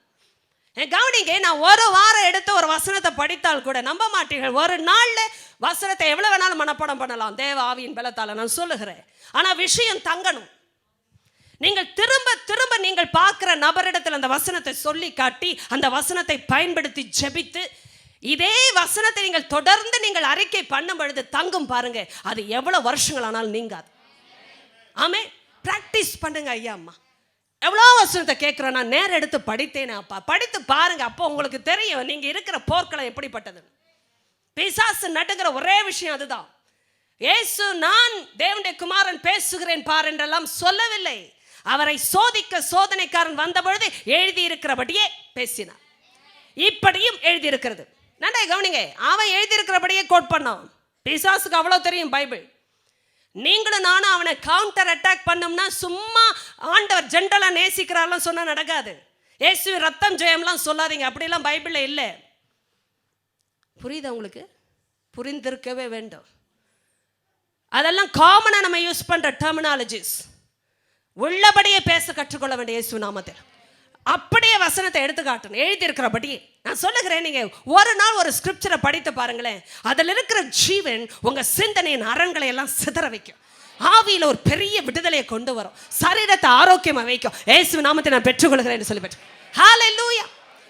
கவனிங்க, நான் ஒரு வாரம் எடுத்து ஒரு வசனத்தை படித்தால் கூட நம்ப மாட்டீர்கள், ஒரு நாள்ல வசனத்தை எவ்வளவு வேணாலும் மனப்பாடம் பண்ணலாம் தேவ ஆவியின் பலத்தால நான் சொல்லுகிறேன். ஆனா விஷயம் தங்கணும். நீங்கள் திரும்ப திரும்ப நீங்கள் பார்க்கிற நபரிடத்தில் அந்த வசனத்தை சொல்லி காட்டி அந்த வசனத்தை பயன்படுத்தி ஜெபித்து இதே வசனத்தை நீங்கள் தொடர்ந்து நீங்கள் அறிக்கை பண்ணும் பொழுது தங்கும். பாருங்க, அது எவ்வளவு வருஷங்கள் ஆனாலும் நீங்காது. ஆமே, பிராக்டிஸ் பண்ணுங்க ஐயா அம்மா. எவ்வளோ வசனத்தை கேட்குறோம், நான் நேரம் எடுத்து படித்தேனே அப்பா, படித்து பாருங்க. அப்போ உங்களுக்கு தெரியும் நீங்க இருக்கிற போர்க்களம் எப்படிப்பட்டது. பிசாசு நடுங்கிற ஒரே விஷயம் அதுதான். இயேசு நான் தேவனுடைய குமாரன் பேசுகிறேன் பார் என்றெல்லாம் சொல்லவில்லை. அவரை சோதிக்க சோதனைக்காரன் வந்த பொழுது எழுதியிருக்கிறபடியே பேசினார். இப்படியும் எழுதியிருக்கிறது. நன்றி கவனிங்க, அவன் எழுதியிருக்கிறபடியே கோட் பண்ணான். பிசாசுக்கு அவ்வளோ தெரியும் பைபிள். நீங்களும் நானும் அவனை கவுண்டர் அட்டாக் பண்ணோம்னா சும்மா ஆண்டவர் ஜென்ரலா நேசிக்கிறாரெல்லாம் சொன்னா நடக்காது. இயேசு ரத்தம் ஜெயம்லாம் சொல்லாதீங்க, அப்படிலாம் பைபிள்ல இல்லை. புரியுதா உங்களுக்கு? புரிந்திருக்கவே வேண்டும். அதெல்லாம் காமனா நம்ம யூஸ் பண்ற டெர்மினாலஜிஸ். உள்ளபடியே பேச கற்றுக்கொள்ள வேண்டிய இயேசு நாமத்தில். அப்படியே வசனத்தை எடுத்து காட்டணும், எழுதியிருக்கிறபடி. நான் சொல்லுகிறேன், நீங்க ஒரு நாள் ஒரு ஸ்கிரிப்சரை படித்து பாருங்களேன், அதில் இருக்கிற ஜீவன் உங்க சிந்தனையின் அரண்களை எல்லாம் சிதற வைக்கும். ஆவியில் ஒரு பெரிய விடுதலையை கொண்டு வரும், சரீரத்தை ஆரோக்கியமா வைக்கும். இயேசு நாமத்தை நான் பெற்றுக்கொள்கிறேன் சொல்லி பெற்று ஹல்லேலூயா.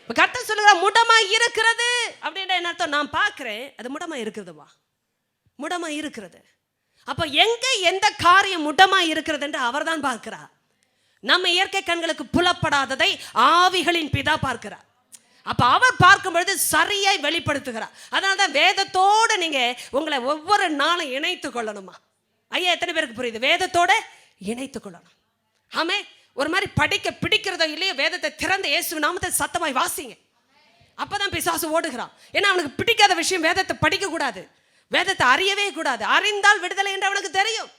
கர்த்தர் சொல்லுகிறார் முடமா இருக்கிறது அப்படின்ற என்ன அர்த்தம்? நான் பார்க்கிறேன் அது முடமா இருக்கிறதுவா, முடமா இருக்கிறது. அப்ப எங்க எந்த காரியம் முடமா இருக்கிறது என்று அவர் தான் பார்க்கிறார். நம்ம இயற்கை கண்களுக்கு புலப்படாததை ஆவிகளின் பிதா பார்க்கிறார். அப்ப அவர் பார்க்கும் பொழுது சரியாய் வெளிப்படுத்துகிறார். அதனாலதான் வேதத்தோட நீங்க உங்களை ஒவ்வொரு நாளும் இணைத்து கொள்ளணுமா? ஐயா, எத்தனை பேருக்கு புரியுது? வேதத்தோட இணைத்து கொள்ளணும். ஆமே, ஒரு மாதிரி படிக்க பிடிக்கிறதோ இல்லையோ வேதத்தை திறந்த இயேசு நாமத்தை சத்தமாய் வாசிங்க. அப்பதான் பிசாசு ஓடுகிறான். ஏன்னா அவனுக்கு பிடிக்காத விஷயம் வேதத்தை படிக்க கூடாது, வேதத்தை அறியவே கூடாது. அறிந்தால் விடுதலை என்று அவனுக்கு தெரியும்.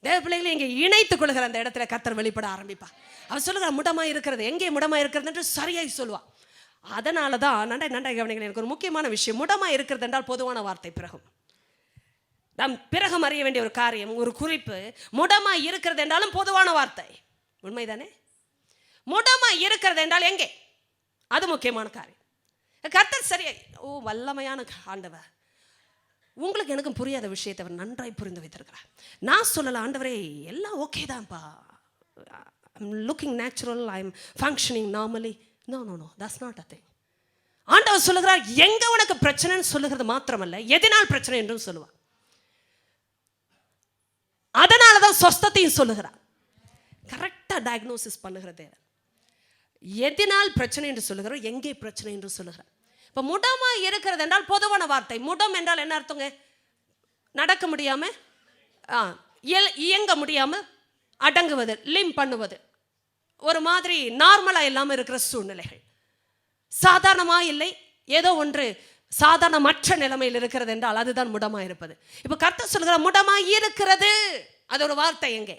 தேவ பிள்ளைகளை இங்கே இணைத்துக் கொள்கிற அந்த இடத்துல கர்த்தர் வெளிப்பட ஆரம்பிப்பா. அவன் சொல்லுகிற முடமா இருக்கிறது, எங்கே முடமா இருக்கிறது என்று சரியாய் சொல்லுவான். அதனால தான் நன்றாய் கவனிங்கள், எனக்கு ஒரு முக்கியமான விஷயம். முடமா இருக்கிறது என்றால் பொதுவான வார்த்தை. பிறகும் நாம் பிறகும் அறிய வேண்டிய ஒரு காரியம், ஒரு குறிப்பு. முடமா இருக்கிறது என்றாலும் பொதுவான வார்த்தை, உண்மைதானே? முடமா இருக்கிறது என்றால் எங்கே, அது முக்கியமான காரியம். கர்த்தர் சரியாய், ஓ வல்லமையான ஆண்டவர், உங்களுக்கு எனக்கும் புரியாத விஷயத்தை அவர் நன்றாய் புரிந்து வைத்திருக்கிறார். நான் சொல்லல, ஆண்டவரே எல்லாம் ஓகே தான்ப்பா, I'm looking natural, I am functioning normally. No no no, that's not a thing. ஆண்டவர் சொல்லுகிறார் எங்க உனக்கு பிரச்சனைன்னு சொல்லுகிறது மாத்திரமல்ல, எதனால் பிரச்சனை என்றும் சொல்லுவார். அதனாலதான் சொஸ்தத்தையும் சொல்லுகிறார். கரெக்டா டயக்னோசிஸ் பண்ணுகிறது. எதனால் பிரச்சனை என்று சொல்லுகிறோம், எங்கே பிரச்சனை என்று சொல்லுகிறார். இப்போ முடமா இருக்கிறது என்றால் பொதுவான வார்த்தை. முடம் என்றால் என்ன அர்த்தங்க? நடக்க முடியாம, இயங்க முடியாம, அடங்குவது, லிம் பண்ணுவது, ஒரு மாதிரி நார்மலா இல்லாம இருக்கிற சூழ்நிலைகள். சாதாரணமா இல்லை, ஏதோ ஒன்று சாதாரணமற்ற நிலைமையில் இருக்கிறது என்றால் அதுதான் முடமா இருப்பது. இப்போ கர்த்தர் சொல்கிற முடமா இருக்கிறது, அது ஒரு வார்த்தை. எங்கே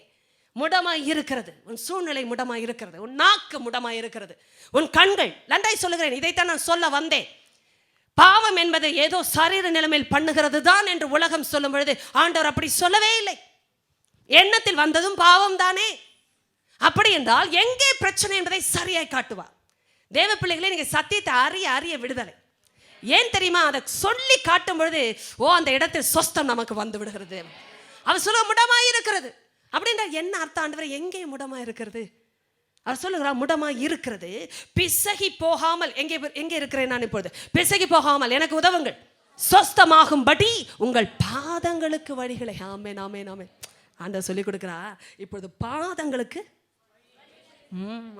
முடமா இருக்கிறது? உன் சூழ்நிலை முடமா இருக்கிறது, உன் நாக்கு முடமா இருக்கிறது, உன் கண்கள். நன்றாய் சொல்லுகிறேன், இதைத்தான் நான் சொல்ல வந்தேன். பாவம் என்பது ஏதோ சரீர நிலைமையில் பண்ணுகிறது தான் என்று உலகம் சொல்லும் பொழுது ஆண்டவர் அப்படி சொல்லவே இல்லை. எண்ணத்தில் வந்ததும் பாவம் தானே. அப்படி என்றால் எங்கே பிரச்சனை என்பதை சரியாய் காட்டுவார். தேவ பிள்ளைகளே, நீங்க சத்தியத்தை அறிய அறிய விடுதலை. ஏன் தெரியுமா? அதை சொல்லி காட்டும் பொழுது அந்த இடத்தில் சொஸ்தம் நமக்கு வந்து விடுகிறது. அவர் சொல்ல முடமா இருக்கிறது அப்படின்ற என்ன அர்த்தம்? ஆண்டவரே எங்கே முடமா இருக்கிறது? அவர் சொல்லுகிறார் முடமா இருக்கிறது, பிசகி போகாமல். எங்கே இருக்கிறேன் நான் இப்பொழுது? பிசகி போகாமல் எனக்கு உதவுங்கள், சொஸ்தமாகும்படி உங்கள் பாதங்களுக்கு வழிகளை. ஆமென் ஆமென் ஆமென். ஆண்டவர் சொல்லி கொடுக்கிறா இப்பொழுது பாதங்களுக்கு.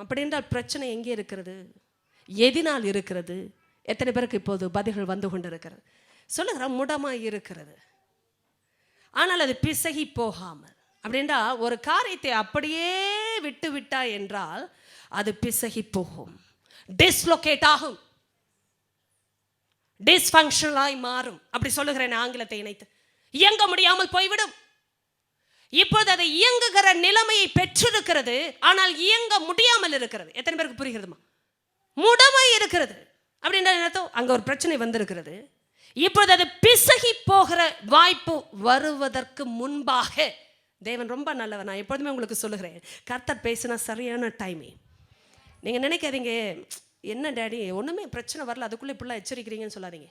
அப்படி என்றால் பிரச்சனை எங்கே இருக்கிறது, எதினால் இருக்கிறது? எத்தனை பேருக்கு இப்போது பதில்கள் வந்து கொண்டு இருக்கிறது? சொல்லுகிற முடமாய் இருக்கிறது, ஆனால் அது பிசகி போகாமல். அப்படின்றா ஒரு காரியத்தை அப்படியே விட்டு விட்டா என்றால் அது பிசகி போகும், டிஸ்லோகேட் ஆகும், டிஸ்ஃபங்க்ஷனலாய் மாறும். அப்படி சொல்லுகிறேன் ஆங்கிலத்தை இணைத்து. இயங்க முடியாமல் போய்விடும். இப்போது அதை இயங்குகிற நிலைமையை பெற்றிருக்கிறது, ஆனால் இயங்க முடியாமல் இருக்கிறது. எத்தனை பேருக்கு புரிகிறதுமா? முடமை இருக்கிறது அப்படின்ற அர்த்தம் அங்க ஒரு பிரச்சனை வந்திருக்கிறது. இப்போது அது பிசகி போகிற வாய்ப்பு வருவதற்கு முன்பாக தேவன் ரொம்ப நல்லவர். நான் எப்போதுமே உங்களுக்கு சொல்லுகிறேன், கர்த்தர் பேசினா சரியான டைமே. நீங்க நினைக்காதீங்க என்ன டேடி ஒன்றுமே பிரச்சனை வரல அதுக்குள்ளே இப்படிலாம் எச்சரிக்கிறீங்கன்னு சொல்லாதீங்க.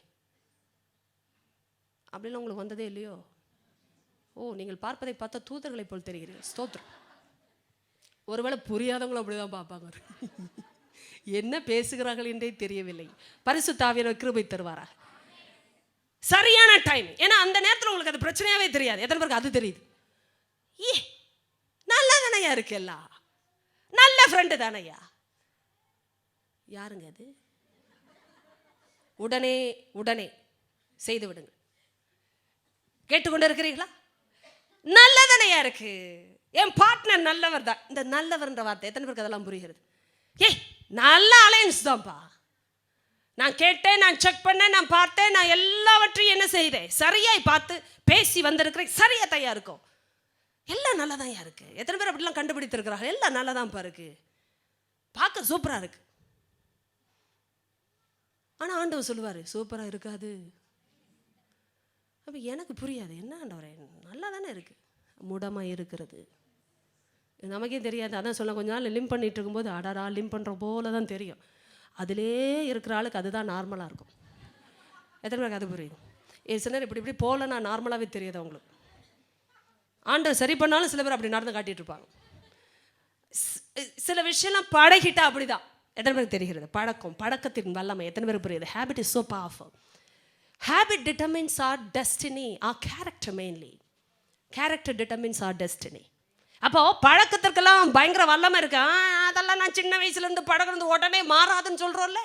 அப்படிலாம் உங்களுக்கு வந்ததே இல்லையோ? ஓ, நீங்கள் பார்ப்பதை பார்த்தா தூதர்களை போல் தெரிகிறீர்கள். ஸ்தோத்திரம். ஒருவேளை புரியாதவங்களும் அப்படிதான் பார்ப்பாங்க. என்ன பேசுகிறார்கள் என்றே தெரியவில்லை. பரிசுத்த ஆவியானவர் கிருபை தருவாராக. சரியான டைம். ஏன்னா அந்த நேரத்தில் உங்களுக்கு அது பிரச்சனையாவே தெரியாது. எத்தனை பேருக்கு அது தெரியுது? நல்லா தானையா இருக்கு, எல்லாம் நல்ல ஃப்ரெண்டு தானையா. யாருங்க அது? உடனே உடனே செய்து விடுங்க. கேட்டுக்கொண்டு இருக்கிறீர்களா? நல்லதானையா இருக்கு, என் பார்ட்னர் நல்லவர் தான். இந்த நல்லவர்ன்ற வார்த்தை எத்தனை பேருக்கு அதெல்லாம் புரிகிறது? நல்ல அலையன்ஸ் தான்ப்பா. நான் கேட்டேன், நான் செக் பண்ணேன், நான் பார்த்தேன், நான் எல்லாவற்றையும் என்ன செய்தேன், சரியாய் பார்த்து பேசி வந்திருக்கிறேன். சரியா தையா இருக்கும், எல்லாம் நல்லதான் இருக்கு. எத்தனை பேர் அப்படிலாம் கண்டுபிடித்திருக்கிறாங்க? எல்லாம் நல்லதான்ப்பா இருக்கு, பார்க்க சூப்பரா இருக்கு. ஆனா ஆண்டவர் சொல்லுவாரு சூப்பரா இருக்காது. அப்ப எனக்கு புரியாது, என்ன ஆண்டவரே நல்லா தானே இருக்கு, முடமா இருக்கிறது. நமக்கே தெரியாது. அதான் சொல்ல, கொஞ்ச நாள் லிம் பண்ணிட்டு இருக்கும்போது அடாரா லிம் பண்ற போல தான் தெரியும். அதிலே இருக்கிற ஆளுக்கு அதுதான் நார்மலாக இருக்கும். எத்தனை பேருக்கு அது புரியுது? சில நேரம் இப்படி இப்படி போல நான் நார்மலாகவே தெரியாது அவங்களுக்கு. ஆண்டவர் சரி பண்ணாலும் சில பேர் அப்படி நடந்து காட்டிட்டு இருப்பாங்க. சில விஷயம்லாம் பழகிட்டா அப்படிதான். எத்தனை பேருக்கு தெரிகிறது? பழக்கம், பழக்கத்தின் வல்லமை எத்தனை பேருக்கு புரியுது? Habit is so powerful. Habit determines our destiny, our character mainly. Character determines our destiny. அப்போ பழக்கத்திற்கெல்லாம் பயங்கர வல்லமை இருக்கு. அதெல்லாம் நான் சின்ன வயசுலேருந்து பழகிறது உடனே மாறாதுன்னு சொல்கிறோம்ல.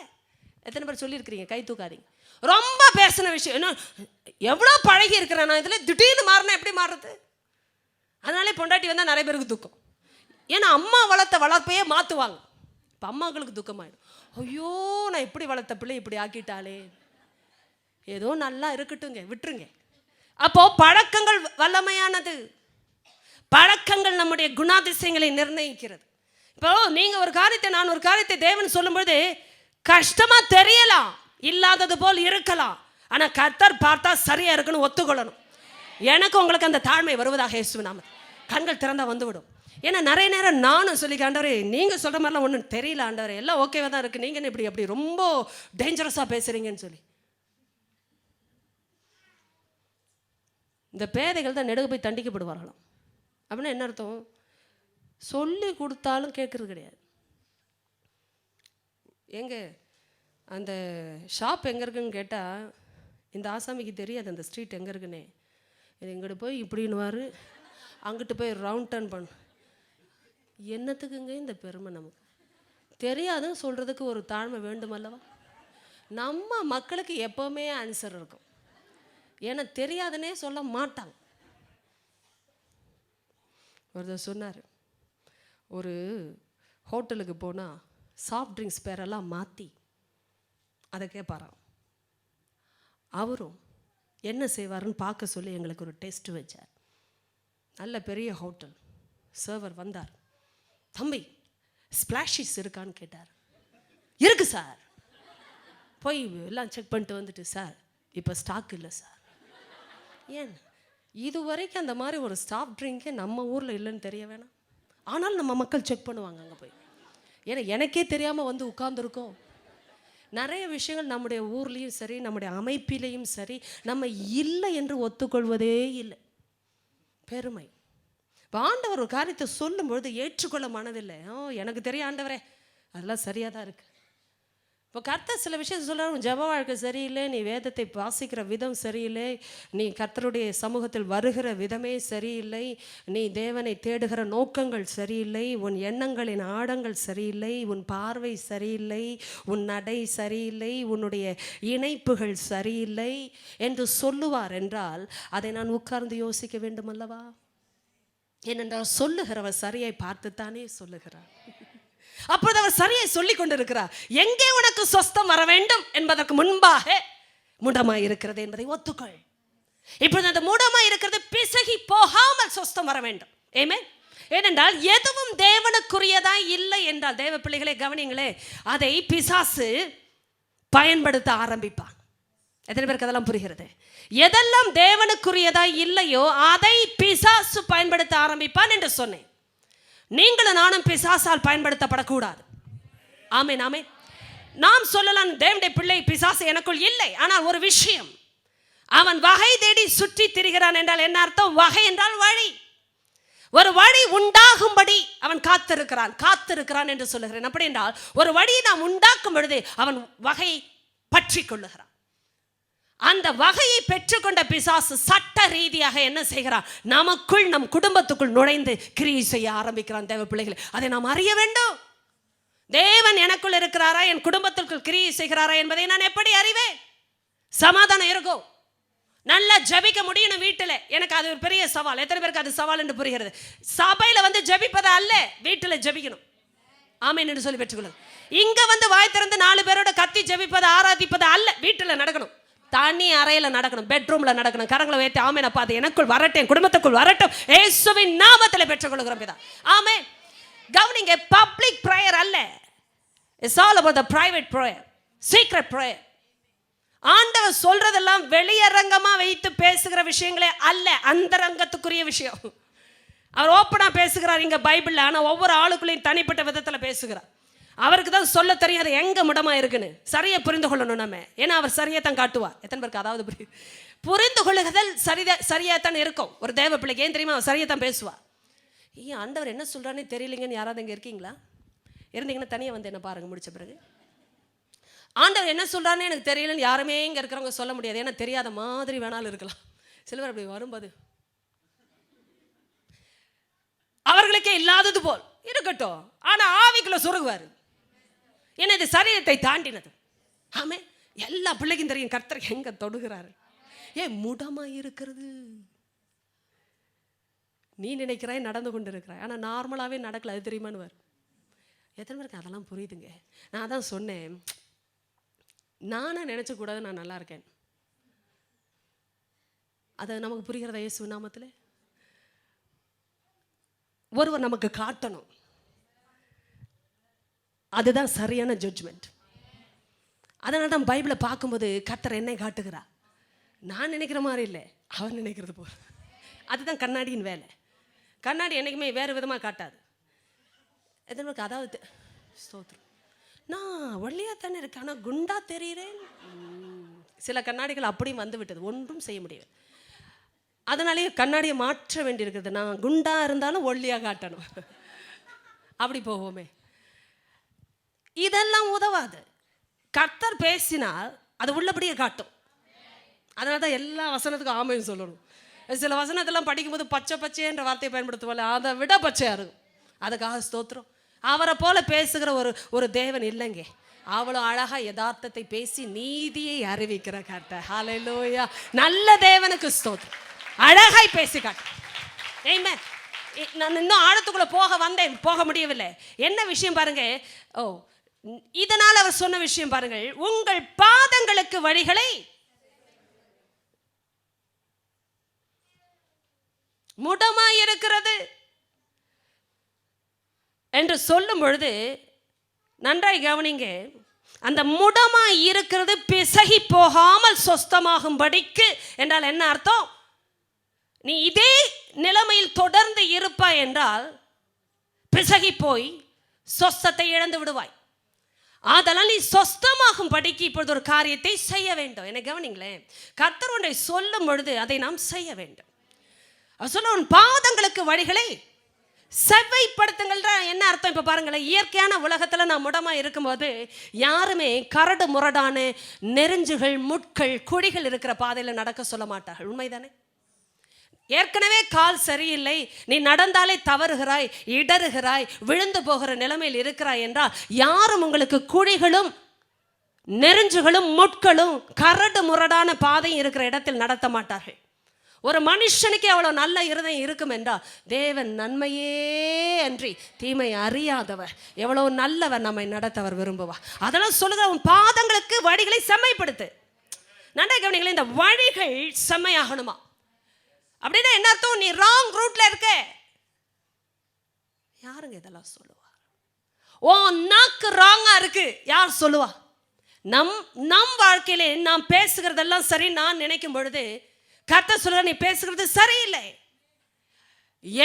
எத்தனை பேர் சொல்லியிருக்கிறீங்க? கை தூக்காதீங்க. ரொம்ப பேசின விஷயம் என்ன, எவ்வளோ பழகி இருக்கிறேன் நான் இதில், திடீர்னு மாறினா எப்படி மாறுறது? அதனாலே பொண்டாட்டி வந்தால் நிறைய பேருக்கு துக்கம். ஏன்னா அம்மா வளர்த்த வளர்ப்பையே மாற்றுவாங்க. இப்போ அம்மாக்களுக்கு துக்கமாயிடும். ஐயோ, நான் இப்படி வளர்த்த பிள்ளை இப்படி ஆக்கிட்டாலே. ஏதோ நல்லா இருக்கட்டுங்க, விட்டுருங்க. அப்போ பழக்கங்கள் வல்லமையானது. பழக்கங்கள் நம்முடைய குணாதிசயங்களை நிர்ணயிக்கிறது. இப்போ நீங்க ஒரு காரியத்தை, நான் ஒரு காரியத்தை தேவன் சொல்லும்போது கஷ்டமா தெரியலாம், இல்லாதது போல் இருக்கலாம். ஆனா கர்த்தர் பார்த்தா சரியா இருக்குன்னு ஒத்துக்கொள்ளணும். எனக்கு உங்களுக்கு அந்த தாழ்மை வருவதாக இயேசுவின் நாமத்தில் கண்கள் திறந்தா வந்துவிடும். ஏன்னா நிறைய நேரம் நானும் சொல்லி, ஆண்டவரே நீங்க சொல்ற மாதிரிலாம் ஒன்றும் தெரியல ஆண்டவரே, எல்லாம் ஓகேவா தான் இருக்கு, நீங்க இப்படி அப்படி ரொம்ப டேஞ்சரஸா பேசுறீங்கன்னு சொல்லி. இந்த பேதைகள் தான் நெடுக போய் தண்டிக்கப்படுவார்களாம். அப்படின்னா என்ன அர்த்தம்? சொல்லி கொடுத்தாலும் கேட்கறது கிடையாது. எங்க அந்த ஷாப் எங்கே இருக்குன்னு கேட்டால், இந்த ஆசாமிக்கு தெரியாது அந்த ஸ்ட்ரீட் எங்கே இருக்குன்னே. இது இங்கிட்டு போய் இப்படின்னுவார், அங்கிட்டு போய் ரவுண்ட் டர்ன் பண்ணு. என்னத்துக்குங்க இந்த பெருமை? நமக்கு தெரியாதுன்னு சொல்கிறதுக்கு ஒரு தாழ்மை வேண்டும் அல்லவா? நம்ம மக்களுக்கு எப்போவுமே ஆன்சர் இருக்கும். ஏன்னா தெரியாதுன்னே சொல்ல மாட்டாங்க. ஒருத்தர் சொன்னார், ஒரு ஹோட்டலுக்கு போனால் சாஃப்ட் ட்ரிங்க்ஸ் பேரெல்லாம் மாற்றி அதை கேட்பாராம். அவரும் என்ன செய்வாருன்னு பார்க்க சொல்லி எங்களுக்கு ஒரு டெஸ்ட் வச்சார். நல்ல பெரிய ஹோட்டல். சர்வர் வந்தார். தம்பி ஸ்பிளாஷிஸ் இருக்கான்னு கேட்டார். இருக்கு சார். போய் எல்லாம் செக் பண்ணிட்டு வந்துட்டு, சார் இப்போ ஸ்டாக் இல்லை சார். ஏன் இது வரைக்கும் அந்த மாதிரி ஒரு சாஃப்ட் ட்ரிங்கே நம்ம ஊரில் இல்லைன்னு தெரிய வேணாம். ஆனால் நம்ம மக்கள் செக் பண்ணுவாங்க அங்கே போய். ஏன்னா எனக்கே தெரியாமல் வந்து உட்கார்ந்துருக்கோம். நிறைய விஷயங்கள் நம்முடைய ஊர்லேயும் சரி, நம்முடைய அமைப்பிலையும் சரி, நம்ம இல்லை என்று ஒத்துக்கொள்வதே இல்லை. பெருமை. இப்போ ஆண்டவர் ஒரு காரியத்தை சொல்லும்பொழுது ஏற்றுக்கொள்ள மனதில்லை. எனக்கு தெரியும் ஆண்டவரே, அதெல்லாம் சரியாக தான் இருக்குது. இப்போ கர்த்தர் சில விஷயம் சொல்கிறார், ஜெப வாழ்க்கை சரியில்லை, நீ வேதத்தை வாசிக்கிற விதம் சரியில்லை, நீ கர்த்தருடைய சமூகத்தில் வருகிற விதமே சரியில்லை, நீ தேவனை தேடுகிற நோக்கங்கள் சரியில்லை, உன் எண்ணங்களின் ஆழங்கள் சரியில்லை, உன் பார்வை சரியில்லை, உன் நடை சரியில்லை, உன்னுடைய இணைப்புகள் சரியில்லை என்று சொல்லுவார் என்றால் அதை நான் உட்கார்ந்து யோசிக்க வேண்டும் அல்லவா? ஏனென்றால் சொல்லுகிறவர் சரியை பார்த்துத்தானே சொல்லுகிறார். அப்பொழுது அவர் சரியை சொல்லிக் கொண்டிருக்கிறார். எங்கே உனக்கு சொஸ்தம் வர வேண்டும் என்பதற்கு முன்பாக முடமாய் இருக்கிறது என்பதை ஒத்துக்கொள். இப்பொழுது அந்த முடமாய் இருக்கிறது பிசகி போகாமல் சொஸ்தம் வர வேண்டும். ஆமென். ஏனென்றால் எதுவும் தேவனுக்குரியதாய் இல்லை என்றால், தேவ பிள்ளைகளே கவனிங்களே, அதை பிசாசு பயன்படுத்த ஆரம்பிப்பான். எத்தனை பேருக்கு அதெல்லாம் புரிகிறது? எதெல்லாம் தேவனுக்குரியதாய் இல்லையோ அதை பிசாசு பயன்படுத்த ஆரம்பிப்பான் என்று சொன்னேன். நீங்களும் நானும் பிசாசால் பயன்படுத்தப்படக்கூடாது. ஆமென், ஆமென். நாம் சொல்லலாம், தேவனுடைய பிள்ளை பிசாசு எனக்குள் இல்லை. ஆனால் ஒரு விஷயம், அவன் வகை தேடி சுற்றி திரிகிறான் என்றால் என்ன அர்த்தம்? வகை என்றால் வழி. ஒரு வழி உண்டாகும்படி அவன் காத்திருக்கிறான் என்று சொல்லுகிறேன். அப்படி என்றால் ஒரு வழியை நாம் உண்டாக்கும் பொழுது அவன் வகை பற்றி கொள்ளுகிறான். அந்த வகையை பெற்றுக்கொண்ட பிசாசு சட்ட ரீதியாக என்ன செய்கிறான்? நமக்குள், நம் குடும்பத்துக்குள் நுழைந்து கிரியை செய்ய ஆரம்பிக்கிறான். தேவ பிள்ளைகளை, அதை நாம் அறிய வேண்டும். தேவன் எனக்குள் இருக்கிறாரா, என் குடும்பத்திற்குள் கிரியை செய்கிறாரா என்பதை நான் எப்படி அறிவேன்? சமாதானம் இருக்கும், நல்லா ஜபிக்க முடியணும் வீட்டில். எனக்கு அது ஒரு பெரிய சவால். எத்தனை பேருக்கு அது சவால் என்று புரிகிறது? சபையில் வந்து ஜபிப்பதா அல்ல, வீட்டில் ஜபிக்கணும். ஆமென் என்று சொல்லி பெற்றுக்கொள்ளுங்க. இங்க வந்து வாய் திறந்து 4 பேரோட கத்தி ஜபிப்பது ஆராதிப்பது அல்ல, வீட்டில் நடக்கணும். தனி அறையில் நடக்கணும், பெட்ரூம்ல நடக்கணும். கரங்களை வைத்து ஆமென் அப்பா, அது எனக்குள் வரட்டும், குடும்பத்துக்குள் வரட்டும், இயேசுவின் நாமத்தில் பெற்றுக்கொள்கிறோம் பிதா. ஆமென். கவனிங்க, பப்ளிக் பிரேயர் அல்ல. It's all about the private prayer, secret prayer. ஆண்டவர் சொல்றதெல்லாம் வெளியரங்கமா வைத்து பேசுகிற விஷயங்களே அல்ல, அந்தரங்கத்துக்குரிய விஷயம். அவர் ஓப்பனா பேசுகிறார் இங்க பைபிள்ல. ஆனா ஒவ்வொரு ஆளுக்குள்ளேயும் தனிப்பட்ட விதத்துல பேசுகிறார். அவருக்கு தான் சொல்ல தெரியாது எங்க முடமா இருக்குன்னு. சரியை புரிந்து கொள்ளணும் நம்ம, ஏன்னா அவர் சரியை தான் காட்டுவார். எத்தனை பேருக்கு அதாவது புரிந்து கொள்ளுதல் சரியா தான் இருக்கும் ஒரு தேவ பிள்ளைக்கு. ஏன் தெரியுமா? அவர் சரியை தான் பேசுவார். ஏன் ஆண்டவர் என்ன சொல்றானே தெரியலங்கன்னு யாராவது இங்கே இருக்கீங்களா? இருந்தீங்கன்னா தனியாக வந்து என்ன பாருங்க. முடிச்ச பிறகு ஆண்டவர் என்ன சொல்றானே எனக்கு தெரியலன்னு யாருமே இங்கே இருக்கிறவங்க சொல்ல முடியாது. ஏன்னா தெரியாத மாதிரி வேணாலும் இருக்கலாம். சிலவர் அப்படி வரும்போது அவர்களுக்கே இல்லாதது போல் இருக்கட்டும், ஆனா ஆவிக்குள்ள சுருகுவார். ஏன்னா இது சரீரத்தை தாண்டினது. ஆமே, எல்லா பிள்ளைக்கும் தெரியும் கர்த்தர் எங்க தொடுகிறாரு. ஏன் முடமா இருக்கிறது? நீ நினைக்கிறாய் நடந்து கொண்டு இருக்கிறாய், ஆனா நார்மலாவே நடக்கல. அது தெரியுமான்னு வரும். எத்தனை பேருக்கு அதெல்லாம் புரியுதுங்க? நான் தான் சொன்னேன், நானே நினைச்ச கூடாது நான் நல்லா இருக்கேன். அது நமக்கு புரிகிறதா? இயேசு நாமத்தில் ஒருவர் நமக்கு காட்டணும். அதுதான் சரியான ஜட்ஜ்மெண்ட். அதனால தான் பைபிளை பார்க்கும்போது கர்த்தர் என்னை காட்டுகிறார். நான் நினைக்கிற மாதிரி இல்லை, அவர் நினைக்கிறது போல. அதுதான் கண்ணாடியின் வேலை. கண்ணாடி என்றைக்குமே வேறு விதமாக காட்டாது. எதற்கு? அதாவது ஸ்தோத்திரம், நான் ஒல்லியாக தானே இருக்கேன், ஆனால் குண்டா தெரிகிறேன். சில கண்ணாடிகள் அப்படியும் வந்து விட்டது, ஒன்றும் செய்ய முடியாது. அதனாலேயே கண்ணாடியை மாற்ற வேண்டியிருக்கிறது. நான் குண்டா இருந்தாலும் ஒல்லியாக காட்டணும், அப்படி போவோமே. இதெல்லாம் உதவாது. கர்த்தர் பேசினால் அது உள்ளபடியே காட்டும். அதனால தான் எல்லா வசனத்துக்கும் ஆமைன்னு சொல்லணும். சில வசனத்தெல்லாம் படிக்கும்போது பச்சைன்ற வார்த்தையை பயன்படுத்துவாங்க, அதை விட பச்சையாக இருக்கும். அதுக்காக ஸ்தோத்திரம். அவரை போல பேசுகிற ஒரு தேவன் இல்லைங்க. அவ்வளோ அழகா யதார்த்தத்தை பேசி நீதியை அறிவிக்கிற கர்த்தர். ஹல்லேலூயா. நல்ல தேவனுக்கு ஸ்தோத்திரம். அழகாய் பேசி காட்டு. ஆமென். நான் இன்னும் ஆழத்துக்குள்ள போக முடியவில்லை. என்ன விஷயம் பாருங்க. இதனால் அவர் சொன்ன விஷயம் பாருங்கள், உங்கள் பாதங்களுக்கு வழிகளை முடமாய் இருக்கிறது என்று சொல்லும் பொழுது நன்றாய் கவனிங்க. அந்த முடமாய் இருக்கிறது பிசகி போகாமல் சொஸ்தமாகும்படிக்கு என்றால் என்ன அர்த்தம்? நீ இதே நிலைமையில் தொடர்ந்து இருப்பாய் என்றால் பிசகி போய் சொஸ்தத்தை இழந்து விடுவாய். அதெல்லாம் நீ சொஸ்தமாகும் படிக்கு இப்பொழுது ஒரு காரியத்தை செய்ய வேண்டும். என்னை கவனிங்களேன், கர்த்தர் ஒன்றை சொல்லும் பொழுது அதை நாம் செய்ய வேண்டும். சொல்ல, உன் பாதங்களுக்கு வழிகளை செவ்வைப்படுத்துங்கள்ன்ற என்ன அர்த்தம்? இப்போ பாருங்களேன், இயற்கையான உலகத்தில் நான் முடமாக இருக்கும்போது யாருமே கரடு முரடான நெருஞ்சுகள், முட்கள், குழிகள் இருக்கிற பாதையில் நடக்க சொல்ல மாட்டார்கள். உண்மைதானே? ஏற்கனவே கால் சரியில்லை, நீ நடந்தாலே தவறுகிறாய், இடறுகிறாய், விழுந்து போகிற நிலைமையில் இருக்கிறாய் என்றால் யாரும் உங்களுக்கு குழிகளும் நெருஞ்சுகளும் முட்களும் கரடு முரடான பாதையும் இருக்கிற இடத்தில் நடத்த மாட்டார்கள். ஒரு மனுஷனுக்கு அவ்வளோ நல்ல இருதயம் இருக்கும் என்றால் தேவன் நன்மையே அன்றி தீமை அறியாதவர், எவ்வளோ நல்லவர், நம்மை நடத்தவர் விரும்புவார். அதெல்லாம் சொல்லுங்க, உன் பாதங்களுக்கு வழிகளை செம்மைப்படுத்து. நன்றாக கவனிங்களேன், இந்த வழிகள் செம்மையாகணுமா அப்படின்னா என்ன அர்த்தம்? நீ ராங் ரூட்ல இருக்க. யாருங்க இதெல்லாம் சொல்லுவா? ஓ நாக்கு ராங்கா இருக்கு, யார் சொல்லுவா? நம் வாழ்க்கையிலே நாம் பேசுகிறதெல்லாம் சரி நான் நினைக்கும் பொழுது கர்த்தர் சொல்ற, நீ பேசுகிறது சரியில்லை,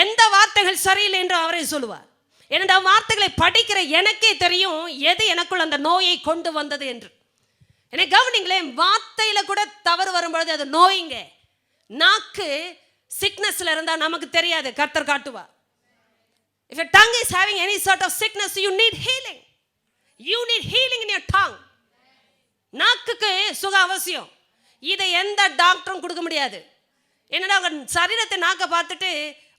எந்த வார்த்தைகள் சரியில்லை என்று அவரே சொல்லுவார். ஏனென்ற வார்த்தைகளை படிக்கிற எனக்கே தெரியும் எது எனக்குள் அந்த நோயை கொண்டு வந்தது என்று. என்னை கவனிங்களேன், வார்த்தையில கூட தவறு வரும்பொழுது அது நோய்ங்க. நாக்கு சிக்னஸ்ல இருந்தா நமக்கு தெரியாது, கர்த்தர் காட்டுவா. If your tongue is having any sort of sickness, you need healing. You need healing in your tongue. நாக்குக்கு சுக அவசியம். இதை எந்த டாக்டரும் கொடுக்க முடியாது. என்னடா சரீரத்தை நாக்கை பார்த்துட்டு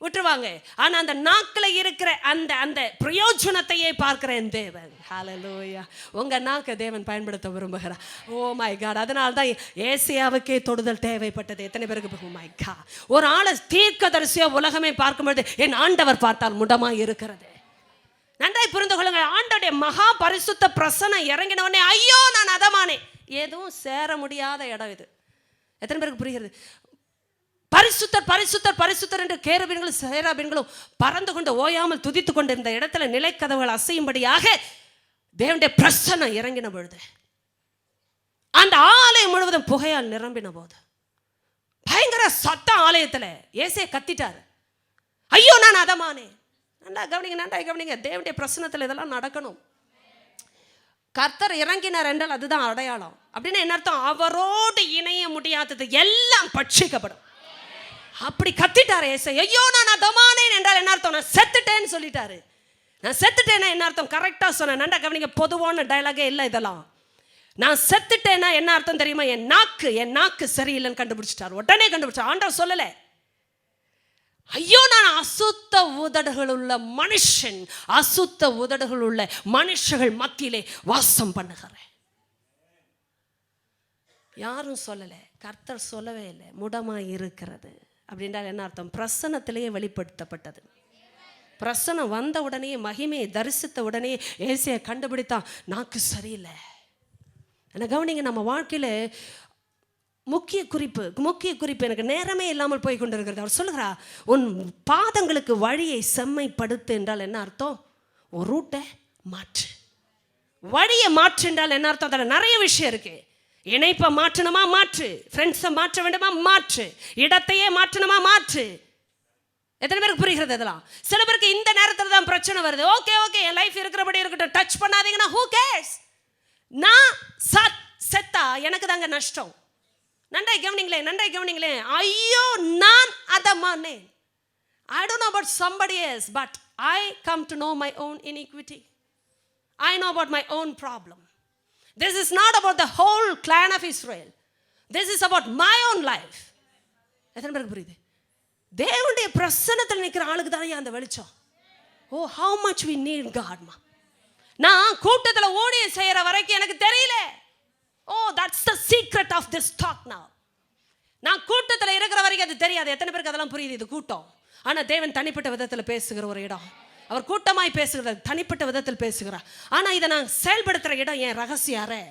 விட்டுருவாங்க, ஆனா அந்த நாக்கில் இருக்கிற அந்த அந்த பிரயோஜனத்தையே பார்க்கிறேன் தேவன். ஹல்லேலூயா. உங்க நாக்கை தேவன் பயன்படுத்த விரும்புகிறார். Oh my God. அதனால தான் ஏசியாவுக்கே தொடுதல் தேவைப்பட்டது. எத்தனை பேருக்கு? Oh my God. ஒரு ஆளை தீர்க்கதரிசியா உலகமே பார்க்கும்போது என் ஆண்டவர் பார்த்தால் முடமா இருக்கிறது. நன்றாய் புரிந்து கொள்ளுங்கள், ஆண்டோடைய மகா பரிசுத்த பிரசன்னம் இறங்கினவனே ஐயோ நான் அதமானே. எதுவும் சேர முடியாத இடம் இது. எத்தனை பேருக்கு புரிகிறது? பரிசுத்தர் பரிசுத்தர் பரிசுத்தர் என்று கேருபீன்களும் சேராபீன்களும் பறந்து கொண்டு ஓயாமல் துதித்து கொண்டிருந்த இடத்துல நிலைக்கதவுகள் அசையும்படியாக தேவனுடைய பிரசன்னம் இறங்கின பொழுது, அந்த ஆலயம் முழுவதும் புகையால் நிரம்பின போது பயங்கர சத்தம் ஆலயத்தில். ஏசே கத்திட்டாரு, ஐயோ நான் அதமானே. நன்றா கவனிங்க, நன்றாய் கவனிங்க. தேவனுடைய பிரசன்னத்தில் இதெல்லாம் நடக்கணும். கர்த்தர் இறங்கினார் என்றால் அதுதான் அடையாளம். அப்படின்னா என்ன அர்த்தம்? அவரோடு இணைய முடியாதது எல்லாம் பட்சிக்கப்படும். அப்படி கத்திட்டாரு ஏசை. ஐயோ நான் அதமானேன் என்றால் என்ன அர்த்தம்? நான் செத்துட்டேன்னு சொல்லிட்டாரு. நான் செத்துட்டேன்னா என்ன அர்த்தம்? கரெக்டா சொன்னேன். நன்றா கவனிங்க, பொதுவான டயலாகே இல்லை இதெல்லாம். நான் செத்துட்டேன்னா என்ன அர்த்தம் தெரியுமா? என் நாக்கு சரியில்லைன்னு கண்டுபிடிச்சிட்டார். உடனே கண்டுபிடிச்சார். ஆண்டவர் சொல்லலை, ஐயோ நான் அசுத்த உதடுகள் உள்ள மனுஷன், அசுத்த உதடுகள் உள்ள மனுஷர்கள் மத்தியிலே வாசம் பண்ணுகிறேன். யாரும் சொல்லலை, கர்த்தர் சொல்லவே இல்லை. முடமாய் இருக்கிறது அப்படின்றால் என்ன அர்த்தம்? பிரசன்னத்திலேயே வெளிப்படுத்தப்பட்டது. பிரசன்னம் வந்த உடனே, மகிமையை தரிசித்த உடனே ஏசையை கண்டுபிடித்தான், நாக்கு சரியில்லை. என்ன கவனிங்க, நம்ம வாழ்க்கையில் முக்கிய குறிப்பு எனக்கு நேரமே இல்லாமல் போய் கொண்டிருக்கிறது. அவர் சொல்லுகிறார், உன் பாதங்களுக்கு வழியை செம்மைப்படுத்து என்றால் என்ன அர்த்தம்? ஒரு ரூட்டை மாற்று. வழியை மாற்று என்றால் என்ன அர்த்தம்? அதில் நிறைய விஷயம் இருக்கு. இணைப்பை மாற்றணுமா மாற்று, ஃப்ரெண்ட்ஸை மாற்ற வேண்டுமா மாற்று, இடத்தையே மாற்றணுமா மாற்று. எத்தனை பேருக்கு புரிகிறது இதெல்லாம்? சில பேருக்கு இந்த நேரத்தில் தான் பிரச்சனை வருது. ஓகே என் லைஃப் இருக்கிறபடி இருக்கட்டும், டச் பண்ணாதீங்கன்னா who cares? நான் செத்தா எனக்கு தாங்க நஷ்டம். நன்றாய் கவனிங்களேன். ஐயோ நான் அதமானேன். I don't know about somebody else, but I come to know my own iniquity. I know about my own problem. This is not about the whole clan of Israel. This is about my own life. எத்தனை பேருக்கு புரியுது? தேவனுடைய பிரசன்னத்தில் நிற்கிற ஆளுக்கு தானே அந்த வெளிச்சம். Oh, how much we need God. நான் கூட்டத்தில் ஊழியம் செய்கிற வரைக்கும் எனக்கு தெரியல. Oh, that's the secret of this talk now. நான் கூட்டத்தில் இருக்கிற வரைக்கும் அது தெரியாது. எத்தனை பேருக்கு அதெல்லாம் புரியுது? இது கூட்டம். ஆனால் தேவன் தனிப்பட்ட விதத்தில் பேசுகிற ஒரு இடம். அவர் கூட்டமாய் பேசுகிறார், தனிப்பட்ட விதத்தில் பேசுகிறார். ஆனால் இதை நான் செயல்படுத்துகிற இடம் என் ரகசியாரே,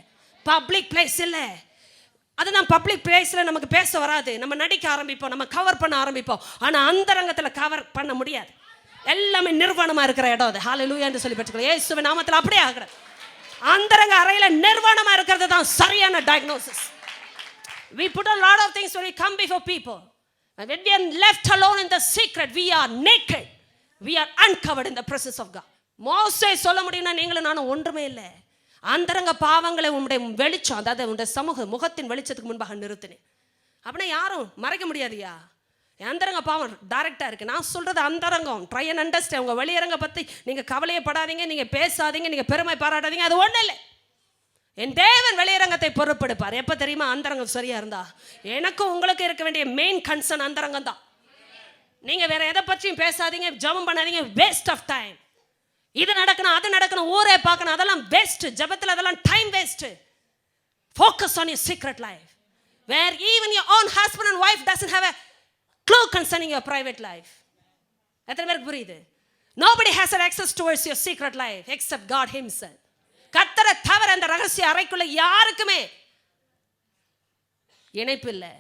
பப்ளிக் பிளேஸ் இல்லை. அது நான் பப்ளிக் பிளேஸில் நமக்கு பேச வராது. நம்ம நடிக்க ஆரம்பிப்போம், நம்ம கவர் பண்ண ஆரம்பிப்போம். ஆனால் அந்த ரங்கத்தில் கவர் பண்ண முடியாது. எல்லாமே நிர்வாணமாக இருக்கிற இடம் அது. ஹல்லேலூயா என்று சொல்லி பெற்றுக்கலாம். இயேசுவின் நாமத்தில் அப்படியே ஆகிறது. அந்தரங்க அறையில் நிர்வாணமாக இருக்கிறது தான் சரியான diagnosis. We put a lot of things when we come before people. And when we are left alone in the secret, we are naked. We are uncovered in the presence of God. மோசே சொல்ல முடியும்னா நீங்களும் நானும் ஒன்றுமே இல்லை. அந்தரங்க பாவங்களை உன்னுடைய வெளிச்சம், அதாவது உன்னுடைய முகத்தின் வெளிச்சத்துக்கு முன்பாக நிறுத்தினேன். அப்படின்னா யாரும் மறைக்க முடியாதியா? அந்தரங்க பாவம் டைரக்டாக இருக்குது. நான் சொல்கிறது அந்தரங்கம். Try and understand. உங்கள் வெளியரங்க பற்றி நீங்கள் கவலையப்படாதீங்க, நீங்கள் பேசாதீங்க, நீங்கள் பெருமை பாராட்டாதீங்க. அது ஒன்றும் இல்லை. என் தேவன் வெளியரங்கத்தை பொறுப்பெடுப்பார். எப்போ தெரியுமா? அந்தரங்கம் சரியாக இருந்தா. எனக்கும் உங்களுக்கு இருக்க வேண்டிய மெயின் கன்சர்ன் அந்தரங்கம் தான். நீங்கள் வேற எதை பற்றியும் பேசாதீங்க, ஜெபம் பண்ணாதீங்க. Waste of time. இது நடக்கணும், அது நடக்கணும், ஊரே பார்க்கணும், அதெல்லாம் வேஸ்ட். ஜெபத்தில் அதெல்லாம் time waste. Focus on your secret life, where even your own husband and wife doesn't have a clue concerning your private life. எத்தனை பேருக்கு புரியுது? Nobody has access towards your secret life except God himself. கர்த்தரை தவிர அந்த ரகசிய அறைக்குள்ள யாருக்குமே இணைப்பு இல்லை,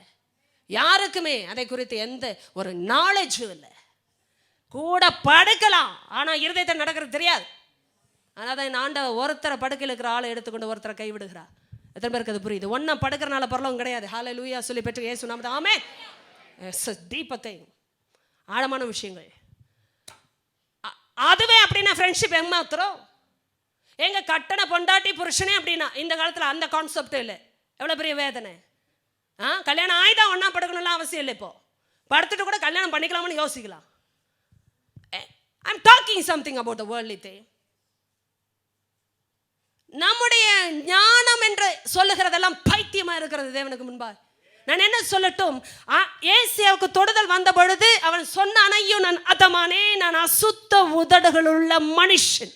யாருக்குமே அதை குறித்து எந்த ஒரு நாலேஜும் இல்லை. கூட படுக்கலாம், ஆனால் இருதயத்தை நடக்கிறது தெரியாது. ஆனால் தான் ஆண்டவர் ஒருத்தரை படுக்கையில் இருக்கிற ஆளை எடுத்துக்கொண்டு ஒருத்தரை கைவிடுகிறார். எத்தனை பேருக்கு அது புரியுது? ஒன்றா படுக்கிறனால பரலோகம் கிடையாது. ஹல்லேலூயா சொல்லி பெற்று இயேசு நாமத்தில் ஆமென். டீப் திங், ஆழமான விஷயங்கள். அதுவே அப்படின்னா ஃப்ரெண்ட்ஷிப் ஏமாத்துறோம். எங்க கட்டண பொண்டாட்டி புருஷனே அப்படின்னா இந்த காலத்தில் அந்த கான்செப்ட் இல்லை. எவ்வளோ பெரிய வேதனை. கல்யாணம் ஆயிதான் ஒன்றா படுக்கணும்லாம் அவசியம் இல்லை. இப்போ படுத்துட்டு கூட கல்யாணம் பண்ணிக்கலாம்னு யோசிக்கலாம். I'm talking something about the worldly thing. நம்முடைய ஞானம் என்று சொல்லுகிறதெல்லாம் பைத்தியமா இருக்கிறது தேவனுக்கு முன்பாக. நான் என்ன சொல்லட்டும்? ஏசியாவுக்கு தொடுதல் வந்த பொழுது அவன் சொன்னான், ஐயோ நான் அதமானே, நான் அசுத்த உதடுகள் உள்ள மனுஷன்.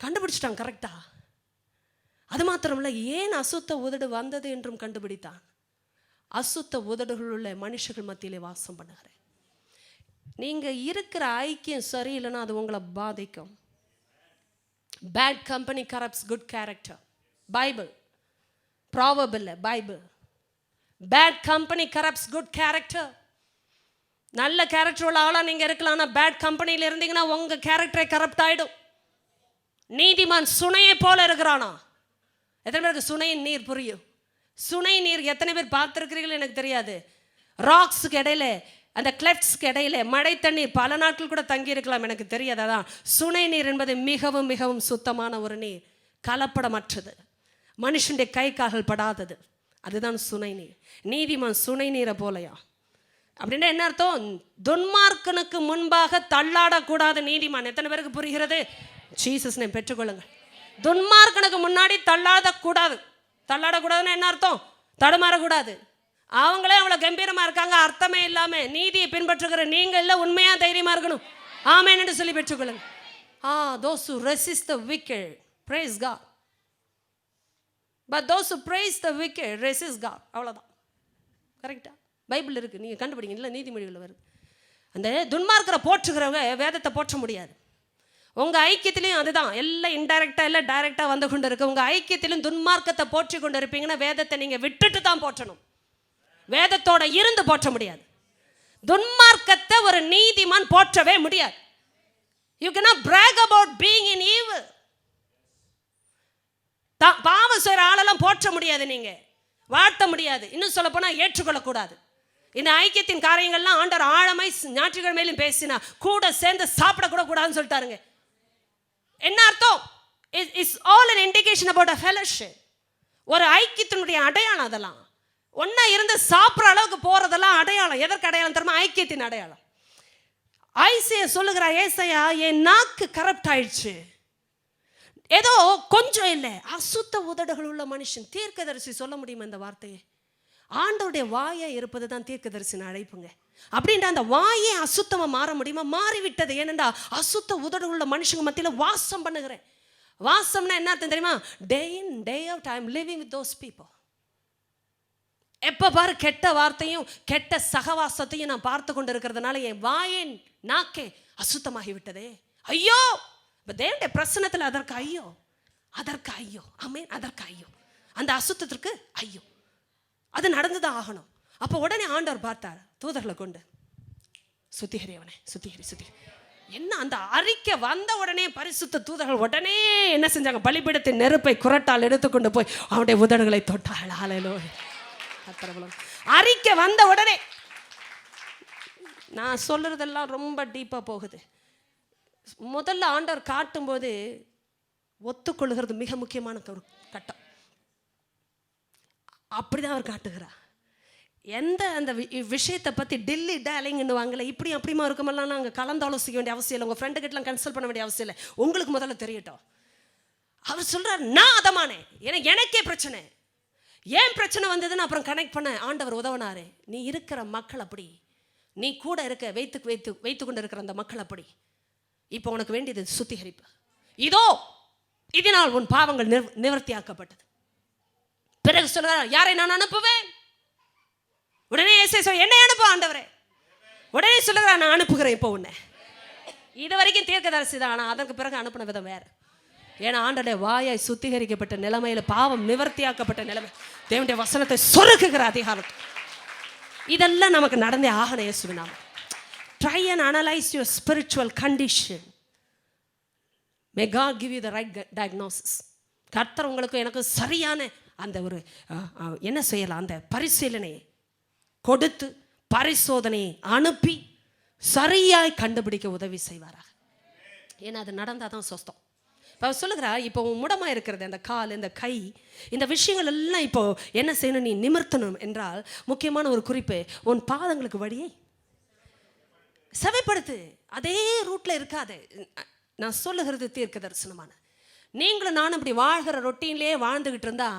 கண்டுபிடிச்சிட்டான் கரெக்டா. அது மாத்திரமில்ல, ஏன் அசுத்த உதடு வந்தது என்றும் கண்டுபிடித்தான். அசுத்த உதடுகள் உள்ள மனுஷர்கள் மத்தியிலே வாசம் பண்ணுகிறேன். நீங்க இருக்கிற ஐக்கியம் சரியில்லைன்னா அது உங்களை பாதிக்கும். Bad company corrupts good character. Bible. Proverb இல்ல, Bible. Bad company corrupts good character. நல்ல கேரக்டர் உள்ள ஆளா நீங்க இருக்கலாம், ஆனால் பேட் கம்பெனியில் இருந்தீங்கன்னா உங்க கேரக்டரை கரப்ட் ஆயிடும். நீதிமான் சுனையை போல இருக்கிறானா? எத்தனை பேருக்கு சுனையின் நீர் புரியும்? சுனை நீர் எத்தனை பேர் பார்த்துருக்கிறீர்கள் எனக்கு தெரியாது. ராக்ஸுக்கு இடையில, அந்த கிளெஃப்ட்ஸ்க்கு இடையில மழை தண்ணீர் பல நாட்கள் கூட தங்கி இருக்கலாம், எனக்கு தெரியாது. அதான் சுனை நீர் என்பது மிகவும் மிகவும் சுத்தமான ஒரு நீர், கலப்படமற்றது, மனுஷனுடைய கை கால்கள் படாதது. அதுதான் சுனை நீர். நீதிமான் சுனை நீரை போலையா? அப்படின்னா என்ன அர்த்தம்? துன்மார்க்கனுக்கு முன்பாக தள்ளாடக்கூடாத நீதிமான். எத்தனை பேருக்கு புரிகிறது? ஜீசஸ் நேம் பெற்றுக்கொள்ளுங்கள். துன்மார்க்கனுக்கு முன்னாடி தள்ளாடக்கூடாது. தள்ளாடக்கூடாதுன்னு என்ன அர்த்தம்? தடுமாறக்கூடாது. அவங்களே அவ்வளோ கம்பீரமாக இருக்காங்க, அர்த்தமே இல்லாமல். நீதியை பின்பற்றுகிற நீங்கள் இல்லை, உண்மையாக தைரியமாக இருக்கணும். ஆமென் என்று சொல்லி பெற்றுக்கொள்ளுங்க. those who resist the wicked praise God, but those who praise the wicked resist God. அவ்வளோதான். கரெக்டாக பைபிள் இருக்குது, நீங்கள் கண்டுபிடிங்க. இல்லை, நீதிமொழிகள் வருது. அந்த துன்மார்க்கரை போற்றுகிறவங்க வேதத்தை போற்ற முடியாது. உங்கள் ஐக்கியத்திலையும் அதுதான். எல்லாம் இன்டைரக்டாக இல்லை டைரெக்டாக வந்து கொண்டு இருக்கு. உங்கள் ஐக்கியத்திலும் துன்மார்க்கத்தை போற்றி கொண்டு இருப்பீங்கன்னா வேதத்தை நீங்கள் விட்டுட்டு தான் போற்றணும். வேதத்தோட இருந்து போற்ற முடியாது. துன்மார்க்கத்தை ஒரு நீதிமான் போற்றவே முடியாது. You cannot brag about being in evil. பாவம் செய்கிற ஆளெல்லாம் போற்ற முடியாது, நீங்க வாழ்த்த முடியாது. இன்னும் சொல்ல போனால் ஏற்றுக்கொள்ளக்கூடாது. இந்த ஐக்கியத்தின் காரியங்கள்லாம் ஆண்டவர் ஆழமாய் ஞாயிற்றுக்கிழமையிலும் பேசினா கூட சேர்ந்து சாப்பிடக்கூட கூடாதுன்னு சொல்லிட்டாருங்க. என்ன அர்த்தம்? It's all an indication about a fellowship. ஒரு ஐக்கியத்தினுடைய அடையாளம். அதெல்லாம் ஒன்றா இருந்து சாப்பிட்ற அளவுக்கு போகிறதெல்லாம் அடையாளம். எதற்கு அடையாளம் தெரியுமா? ஐக்கியத்தின் அடையாளம். ஐசையா சொல்லுகிற, ஏசையா என் நாக்கு கரப்ட் ஆயிடுச்சு. ஏதோ கொஞ்சம் இல்லை, அசுத்த உதடுகள் உள்ள மனுஷன். தீர்க்கதரிசி சொல்ல முடியுமா இந்த வார்த்தையை? ஆண்டவருடைய வாயை இருப்பது தான் தீர்க்கதரிசின்னு அழைப்புங்க. அப்படின்ற அந்த வாயை அசுத்தமாக மாற முடியுமா? மாறிவிட்டது. ஏனென்றா அசுத்த உதடு உள்ள மனுஷங்க மத்தியில் வாசம் பண்ணுகிறேன். வாசம்னா என்ன அர்த்தம் தெரியுமா? Day in day out I am living with those people. எப்போ பாரு கெட்ட வார்த்தையும் கெட்ட சகவாசத்தையும் நான் பார்த்து கொண்டு இருக்கிறதுனால என் வாயின் நாக்கே அசுத்தமாகி விட்டதே. ஐயோ! இப்போ தேவனுடைய பிரசன்னத்தில் அதற்கு ஐயோ, அதற்கு ஐயோ. ஆமென். அதற்கு ஐயோ, அந்த அசுத்தத்திற்கு ஐயோ. அது நடந்துதான் ஆகணும். அப்போ உடனே ஆண்டவர் பார்த்தார், தூதர்களை கொண்டு சுத்திகரியவனே, சுத்திகரி. என்ன அந்த அறிக்கை வந்த உடனே பரிசுத்த தூதர்கள் உடனே என்ன செஞ்சாங்க? பலிபீடத்தின் நெருப்பை குரட்டால் எடுத்துக்கொண்டு போய் அவனுடைய உதடுகளை தொட்டாள். ஹல்லேலூயா. அறிக்கை வந்த உடனே, நான் சொல்றதெல்லாம் ரொம்ப டீப்பா போகுது. முதல்ல ஆண்டவர் காட்டும் போது ஒத்துக்கொள்ளுகிறது மிக முக்கியமான ஒரு கட்டம். அப்படிதான் அவர் காட்டுகிறார். எந்த அந்த விஷயத்தை பற்றி டில்லி டேலிங்னு வாங்கல, இப்படி அப்படிமா இருக்குமெல்லாம் நாங்கள் கலந்து ஆலோசிக்க வேண்டிய அவசியம் இல்லை, உங்கள் ஃப்ரெண்டு கிட்டலாம் கன்சல்ட் பண்ண வேண்டிய அவசியம் இல்லை, உங்களுக்கு முதல்ல தெரியட்டும். அவர் சொல்கிறார், நான் அதமானே, எனக்கே பிரச்சனை, ஏன் பிரச்சனை வந்ததுன்னு அப்புறம் கனெக்ட் பண்ண ஆண்டவர் உதவினாரு. நீ இருக்கிற மக்கள் அப்படி, நீ கூட இருக்க வைத்து கொண்டு இருக்கிற அந்த மக்கள் அப்படி. இப்போ உனக்கு வேண்டியது சுத்திகரிப்பு. இதோ இதனால் உன் பாவங்கள் நிவர்த்தியாக்கப்பட்டது. பிறகு சொல்றார், யாரை நான் அனுப்புவேன்? உடனே என்னை அனுப்ப ஆண்டவரே. உடனே சொல்லுகிறார், நான் அனுப்புகிறேன் இப்போ உன்னை. இது வரைக்கும் தீர்க்கதரிசி தான், ஆனால் அதற்கு பிறகு அனுப்பின விதம் வேறு. ஏன்னா ஆண்டவருடைய வாயாய் சுத்திகரிக்கப்பட்ட நிலைமையில, பாவம் நிவர்த்தியாக்கப்பட்ட நிலைமை, தேவனுடைய வசனத்தை சொருக்குகிற அதிகாரம், இதெல்லாம் நமக்கு நடந்தே ஆகணும். இயேசுவின் நாமம். Try and analyze your spiritual condition. May God give you the right diagnosis. கர்த்தர் உங்களுக்கு எனக்கு சரியான அந்த ஒரு என்ன செய்யலாம், அந்த பரிசீலனையை கொடுத்து பரிசோதனையை அனுப்பி சரியாய் கண்டுபிடிக்க உதவி செய்வாராக. ஏன்னா அது நடந்தால் தான் சொஸ்தம். இப்போ சொல்லுகிறா, இப்போ முடமாக இருக்கிறது அந்த கால், இந்த கை, இந்த விஷயங்கள் எல்லாம் இப்போ என்ன செய்யணும், நீ நிமிர்த்தணும் என்றால் முக்கியமான ஒரு குறிப்பு, உன் பாதங்களுக்கு வழியை செவைப்படுத்து. அதே ரூட்டில் இருக்காது. நான் சொல்லுகிறது தீர்க்க தரிசனமான. நீங்களும் நானும் இப்படி வாழ்கிற ரொட்டீன்லேயே வாழ்ந்துக்கிட்டு இருந்தா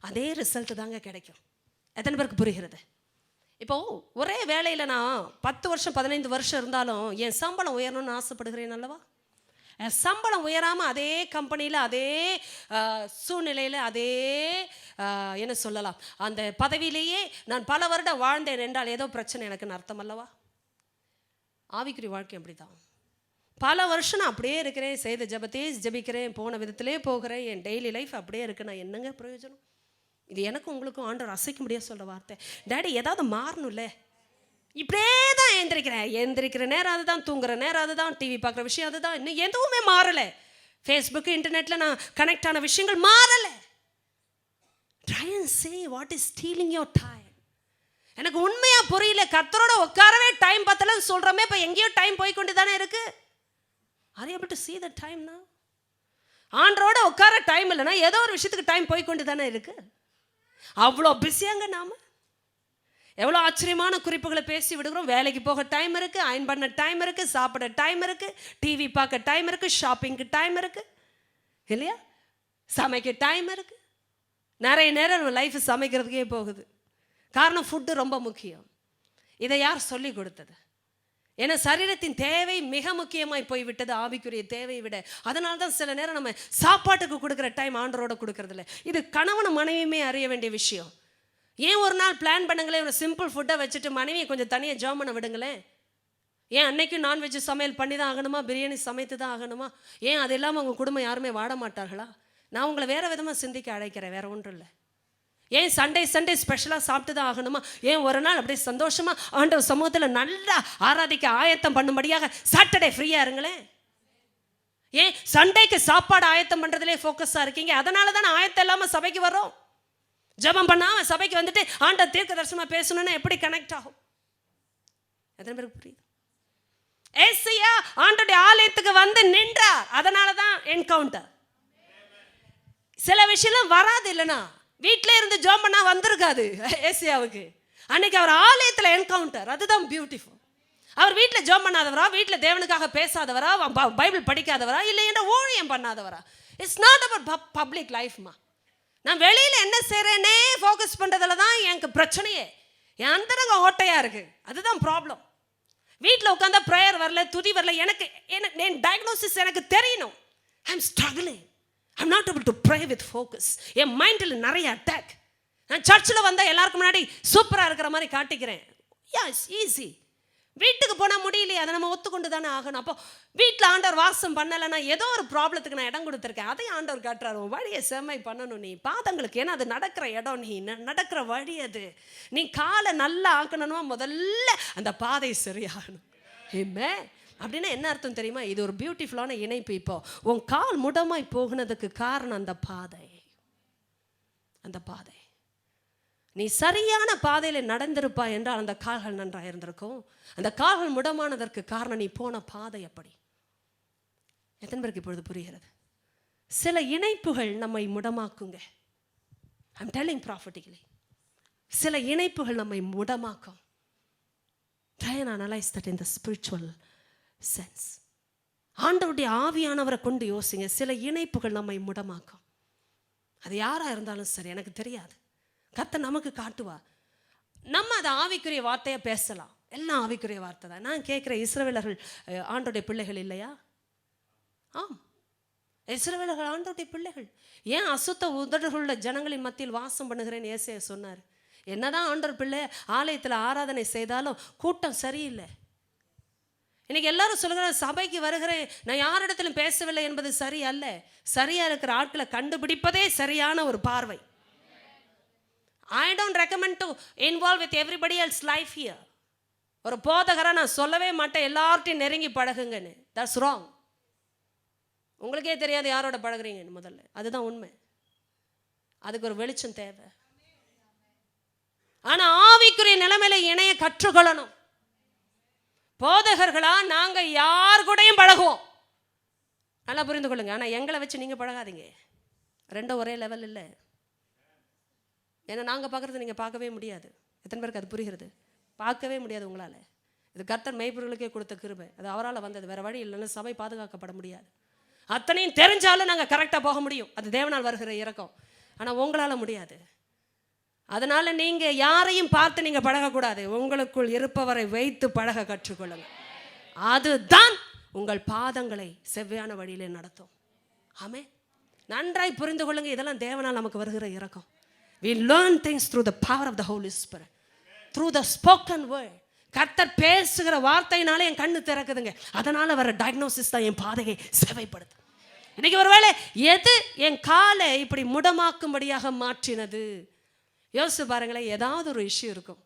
அதே ரிசல்ட் தாங்க கிடைக்கும். எத்தனை பேருக்கு புரிகிறது? இப்போது ஒரே வேலையில் நான் 10 வருஷம் 15 வருஷம் இருந்தாலும் என் சம்பளம் உயரணும்னு ஆசைப்படுகிறேன் அல்லவா? என் சம்பளம் உயராமல் அதே கம்பெனியில் அதே சூழ்நிலையில் அதே என்ன சொல்லலாம், அந்த பதவியிலேயே நான் பல வருடம் வாழ்ந்தேன் என்றால் ஏதோ பிரச்சனை எனக்குன்னு அர்த்தம் அல்லவா? ஆவிக்குரிய வாழ்க்கை அப்படி தான். பல வருஷம் நான் அப்படியே இருக்கிறேன், செய்த ஜபத்தையே ஜபிக்கிறேன், போன விதத்திலே போகிறேன், என் டெய்லி லைஃப் அப்படியே இருக்கு, நான் என்னங்க பிரயோஜனம்? இது எனக்கும் உங்களுக்கும் ஆண்டவர் அசைக்க முடியாது சொல்கிற வார்த்தை. டேடி ஏதாவது மாறணும்ல. இப்படியே தான் எந்திரிக்கிற நேரம் அதுதான், தூங்குற நேரம் அதுதான், டிவி பார்க்குற விஷயம் அதுதான், இன்னும் எதுவுமே மாறலை. ஃபேஸ்புக்கு இன்டர்நெட்டில் நான் கனெக்ட் ஆன விஷயங்கள் மாறலை. Try and say what is stealing your time. எனக்கு உண்மையாக புரியல. கர்த்தரோட உட்காரவே டைம் பத்தலன்னு சொல்கிறோமே, இப்போ எங்கேயோ டைம் போய்கொண்டு தானே இருக்கு. Are you able to see the time now? ஆண்டரோட உட்கார டைம் இல்லைன்னா ஏதோ ஒரு விஷயத்துக்கு டைம் போய்கொண்டு தானே இருக்கு. அவ்வளோ பிஸியாங்க நாம். எவ்வளோ ஆச்சரியமான குறிப்புகளை பேசி விடுகிறோம். வேலைக்கு போக டைம் இருக்குது, அயன் பண்ண டைம் இருக்குது, சாப்பிட டைம் இருக்குது, டிவி பார்க்க டைம் இருக்குது, ஷாப்பிங்க்கு டைம் இருக்குது இல்லையா, சமைக்க டைம் இருக்குது. நிறைய நேரம் நம்ம லைஃப் சமைக்கிறதுக்கே போகுது. காரணம் ஃபுட்டு ரொம்ப முக்கியம். இதை யார் சொல்லி கொடுத்தது? ஏன்னா சரீரத்தின் தேவை மிக முக்கியமாய் போய்விட்டது ஆவிக்குரிய தேவையை விட. அதனால தான் சில நேரம் நம்ம சாப்பாட்டுக்கு கொடுக்குற டைம் ஆண்டரோட கொடுக்கறதில்ல. இது கணவன் மனைவியுமே அறிய வேண்டிய விஷயம். ஏன் ஒரு நாள் பிளான் பண்ணுங்களேன், ஒரு சிம்பிள் ஃபுட்டை வச்சுட்டு மனைவியை கொஞ்சம் தனியாக ஜாம் பண்ண விடுங்களேன். ஏன் அன்னைக்கும் நான்வெஜ் சமையல் பண்ணி தான் ஆகணுமா, பிரியாணி சமைத்து தான் ஆகணுமா? ஏன் அது இல்லாமல் உங்கள் குடும்பம் யாருமே வாட மாட்டார்களா? நான் உங்களை வேறு விதமாக சிந்திக்க அழைக்கிறேன், வேறு ஒன்றும் இல்லை. ஏன் சண்டே ஸ்பெஷலாக சாப்பிட்டு தான் ஆகணுமா? ஏன் ஒரு நாள் அப்படியே சந்தோஷமாக ஆண்டவர் சமூகத்தில் நல்லா ஆராதிக்க ஆயத்தம் பண்ணும்படியாக சாட்டர்டே ஃப்ரீயாக இருங்களேன். ஏன் சண்டேக்கு சாப்பாடு ஆயத்தம் பண்ணுறதுலே ஃபோக்கஸாக இருக்கீங்க? அதனால தான் ஆயத்தம் இல்லாமல் சபைக்கு வரோம். ஜபம் பண்ணாமல் சபைக்கு வந்துட்டு ஆண்டவர் தீர்க்க தரிசனமாக பேசணும்னா எப்படி கனெக்ட் ஆகும்? எத்தனை பேருக்கு புரியுது? ஏசியா ஆண்டோடைய ஆலயத்துக்கு வந்து நின்றார், அதனால தான் என்கவுண்டர். சில விஷயம் வராது, இல்லைனா வீட்டில் இருந்து ஜோம் பண்ணா வந்திருக்காது ஏசியாவுக்கு. அன்னைக்கு அவர் ஆலயத்தில் என்கவுண்டர். அதுதான் பியூட்டிஃபுல். அவர் வீட்டில் ஜோம் பண்ணாதவரா, வீட்டில் தேவனுக்காக பேசாதவரா, பைபிள் படிக்காதவரா, இல்லை என்ற ஊழியம் பண்ணாதவரா? இட்ஸ் நாட் அபவுட் பப்ளிக் லைஃப்மா. நான் வெளியில் என்ன செய்கிறேனே ஃபோக்கஸ் பண்ணுறதுல தான் எனக்கு பிரச்சனையே. என் அந்தரங்க ஓட்டையாக இருக்குது, அதுதான் ப்ராப்ளம். வீட்டில் உட்காந்தா ப்ரேயர் வரல, துதி வரல. எனக்கு என் டயக்னோசிஸ் எனக்கு தெரியணும். I am struggling. I'm not able to pray with focus. என் மைண்டில் நிறைய அட்டாக். நான் சர்ச்சில் வந்தால் எல்லாருக்கும் முன்னாடி சூப்பராக இருக்கிற மாதிரி காட்டிக்கிறேன். It's easy. வீட்டுக்கு போனால் முடியலையே, அதை நம்ம ஒத்துக்கொண்டு தானே ஆகணும். அப்போ வீட்டில் ஆண்டவர் வாசம் பண்ணலைன்னா ஏதோ ஒரு ப்ராப்ளத்துக்கு நான் இடம் கொடுத்துருக்கேன். அதையும் ஆண்டவர் காட்டுறாரு. வழியை செம்மை பண்ணணும் நீ பாதங்களுக்கு. ஏன்னா அது நடக்கிற இடம், நீ நடக்கிற வழி அது. நீ காலை நல்லா ஆக்கணும்னா முதல்ல அந்த பாதை சரியாகணும். ஏமே அப்படின்னா என்ன அர்த்தம் தெரியுமா? இது ஒரு பியூட்டிஃபுல்லான இணைப்பு. இப்போ உன் கால் முடமாய் போகுனதுக்கு காரணம் அந்த பாதை. அந்த பாதை நீ சரியான பாதையில் நடந்திருப்பா என்றால் அந்த கால்கள் நன்றாக இருந்திருக்கும். அந்த கால்கள் முடமானதற்கு காரணம் நீ போன பாதை. அப்படி எத்தனை பேருக்கு இப்பொழுது புரிகிறது? சில இணைப்புகள் நம்மை முடமாக்குங்க. I'm telling ப்ராஃபிட்டிக்கலி. சில இணைப்புகள் நம்மை முடமாக்கும். Try and analyze that in the spiritual sense. ஆண்டவருடைய ஆவியானவரை கொண்டு யோசிங்க. சில இணைப்புகள் நம்மை முடமாக்கும். அது யாராக இருந்தாலும் சரி, எனக்கு தெரியாது, கர்த்தர் நமக்கு காட்டுவா. நம்ம அதை ஆவிக்குரிய வார்த்தையை பேசலாம், எல்லாம் ஆவிக்குரிய வார்த்தை தான். நான் கேட்குறேன், இஸ்ரவேலர்கள் ஆண்டோடைய பிள்ளைகள் இல்லையா? ஆம், இஸ்ரவேலர்கள் ஆண்டோடைய பிள்ளைகள். ஏன் அசுத்த உதடுகளுள்ள ஜனங்களின் மத்தியில் வாசம் பண்ணுகிறேன்னு ஏசாயா சொன்னார். என்னதான் ஆண்டவர் பிள்ளை ஆலயத்தில் ஆராதனை செய்தாலும் கூட்டம் சரியில்லை. இன்னைக்கு எல்லாரும் சொல்லுகிற சபைக்கு வருகிறேன், நான் யாரிடத்திலும் பேசவில்லை என்பது சரி அல்ல. சரியா இருக்கிற ஆட்களை கண்டுபிடிப்பதே சரியான ஒரு பார்வை. I don't recommend to involve with everybody else life here. ஒரு போதகரை நான் சொல்லவே மாட்டேன் எல்லார்ட்டையும் நெருங்கி பழகுங்கன்னு. That's wrong. உங்களுக்கே தெரியாது யாரோட பழகுறீங்கன்னு முதல்ல. அதுதான் உண்மை. அதுக்கு ஒரு வெளிச்சம் தேவை. ஆனா ஆவிக்குரிய நிலைமையில இணைய கற்றுக்கொள்ளணும். போதகர்களா நாங்க யார் கூடயும் பழகுவோம், நல்லா புரிந்து கொள்ளுங்க. ஆனா எங்களை வச்சு நீங்க பழகாதீங்க. ரெண்டும் ஒரே லெவல் இல்லை. ஏன்னா நாங்கள் பார்க்குறது நீங்கள் பார்க்கவே முடியாது. எத்தனை பேருக்கு அது புரிகிறது? பார்க்கவே முடியாது உங்களால். இது கர்த்தர் மெய்ப்பொருளுக்கே கொடுத்த கிருபை. அது அவரால் வந்தது, வேறு வழி இல்லைன்னா சபை பாதுகாக்கப்பட முடியாது. அத்தனையும் தெரிஞ்சாலும் நாங்கள் கரெக்டாக போக முடியும், அது தேவனால் வருகிற இரக்கம். ஆனால் உங்களால் முடியாது. அதனால் நீங்கள் யாரையும் பார்த்து நீங்கள் பழகக்கூடாது. உங்களுக்குள் இருப்பவரை வைத்து பழக கற்றுக்கொள்ளுங்கள். அதுதான் உங்கள் பாதங்களை செவ்வையான வழியிலே நடத்தும். ஆமே, நன்றாய் புரிந்து கொள்ளுங்க. இதெல்லாம் தேவனால் நமக்கு வருகிற இரக்கம். We learn things through the power of the Holy Spirit, through the spoken word. கர்த்தர் பேசுகிற வார்த்தையினால என் கண்ணு திறக்குதுங்க. அதனால வர டயக்னோசிஸ் தான் என் பாதையை சேவைப்படுது. இன்னைக்கு ஒருவேளை எது என் காலை இப்படி முடமாக்கும்படியாக மாற்றினது? யோசிச்சு பாருங்களேன். ஏதாவது ஒரு இஷ்யூ இருக்கும்,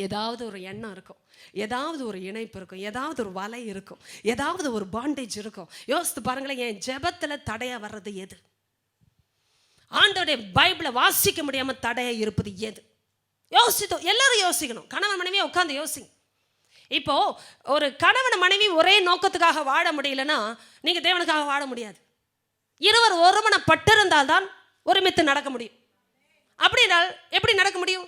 ஏதாவது ஒரு எண்ணம் இருக்கும், ஏதாவது ஒரு இணைப்பு இருக்கும், ஏதாவது ஒரு வலை இருக்கும், ஏதாவது ஒரு பாண்டேஜ் இருக்கும். யோசித்து பாருங்களேன், என் ஜெபத்தில் தடையாக வர்றது எது? ஆண்டவருடைய பைபிளை வாசிக்க முடியாம தடையா இருப்பது எது? யோசித்தோம், எல்லாரும் யோசிக்கணும். கணவன் மனைவியை உட்காந்து யோசிங்க. இப்போ ஒரு கணவன் மனைவி ஒரே நோக்கத்துக்காக வாழ முடியலன்னா நீங்க தேவனுக்காக வாழ முடியாது. இருவர் ஒருமனப்பட்டிருந்தால் தான் ஒருமித்து நடக்க முடியும். அப்படினால் எப்படி நடக்க முடியும்?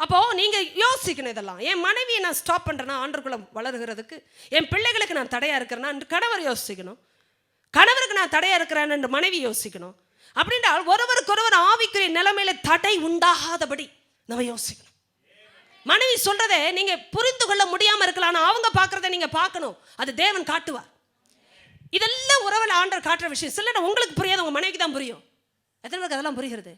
அப்போ நீங்க யோசிக்கணும். இதெல்லாம் என் மனைவியை நான் ஸ்டாப் பண்றேன்னா ஆண்டவருக்குள்ள வளர்கிறதுக்கு, என் பிள்ளைகளுக்கு நான் தடையா இருக்கிறேன்னா கணவர் யோசிக்கணும், கணவருக்கு நான் தடையா இருக்கிறேன் என்று மனைவி யோசிக்கணும். அப்படின்றால் ஒருவருக்கொருவர் ஆவிக்குரிய நிலைமையில தடை உண்டாகாதபடி நம்ம யோசிக்கணும். மனைவி சொல்றதை நீங்க புரிந்து கொள்ள முடியாம இருக்கலாம், அவங்க பார்க்கறதை நீங்க பார்க்கணும். அது தேவன் காட்டுவார். இதெல்லாம் உறவில் ஆண்டவர் காட்டுற விஷயம். சில உங்களுக்கு புரியாது, உங்க மனைவிக்கு தான் புரியும். எத்தனை பேருக்கு அதெல்லாம் புரிகிறது?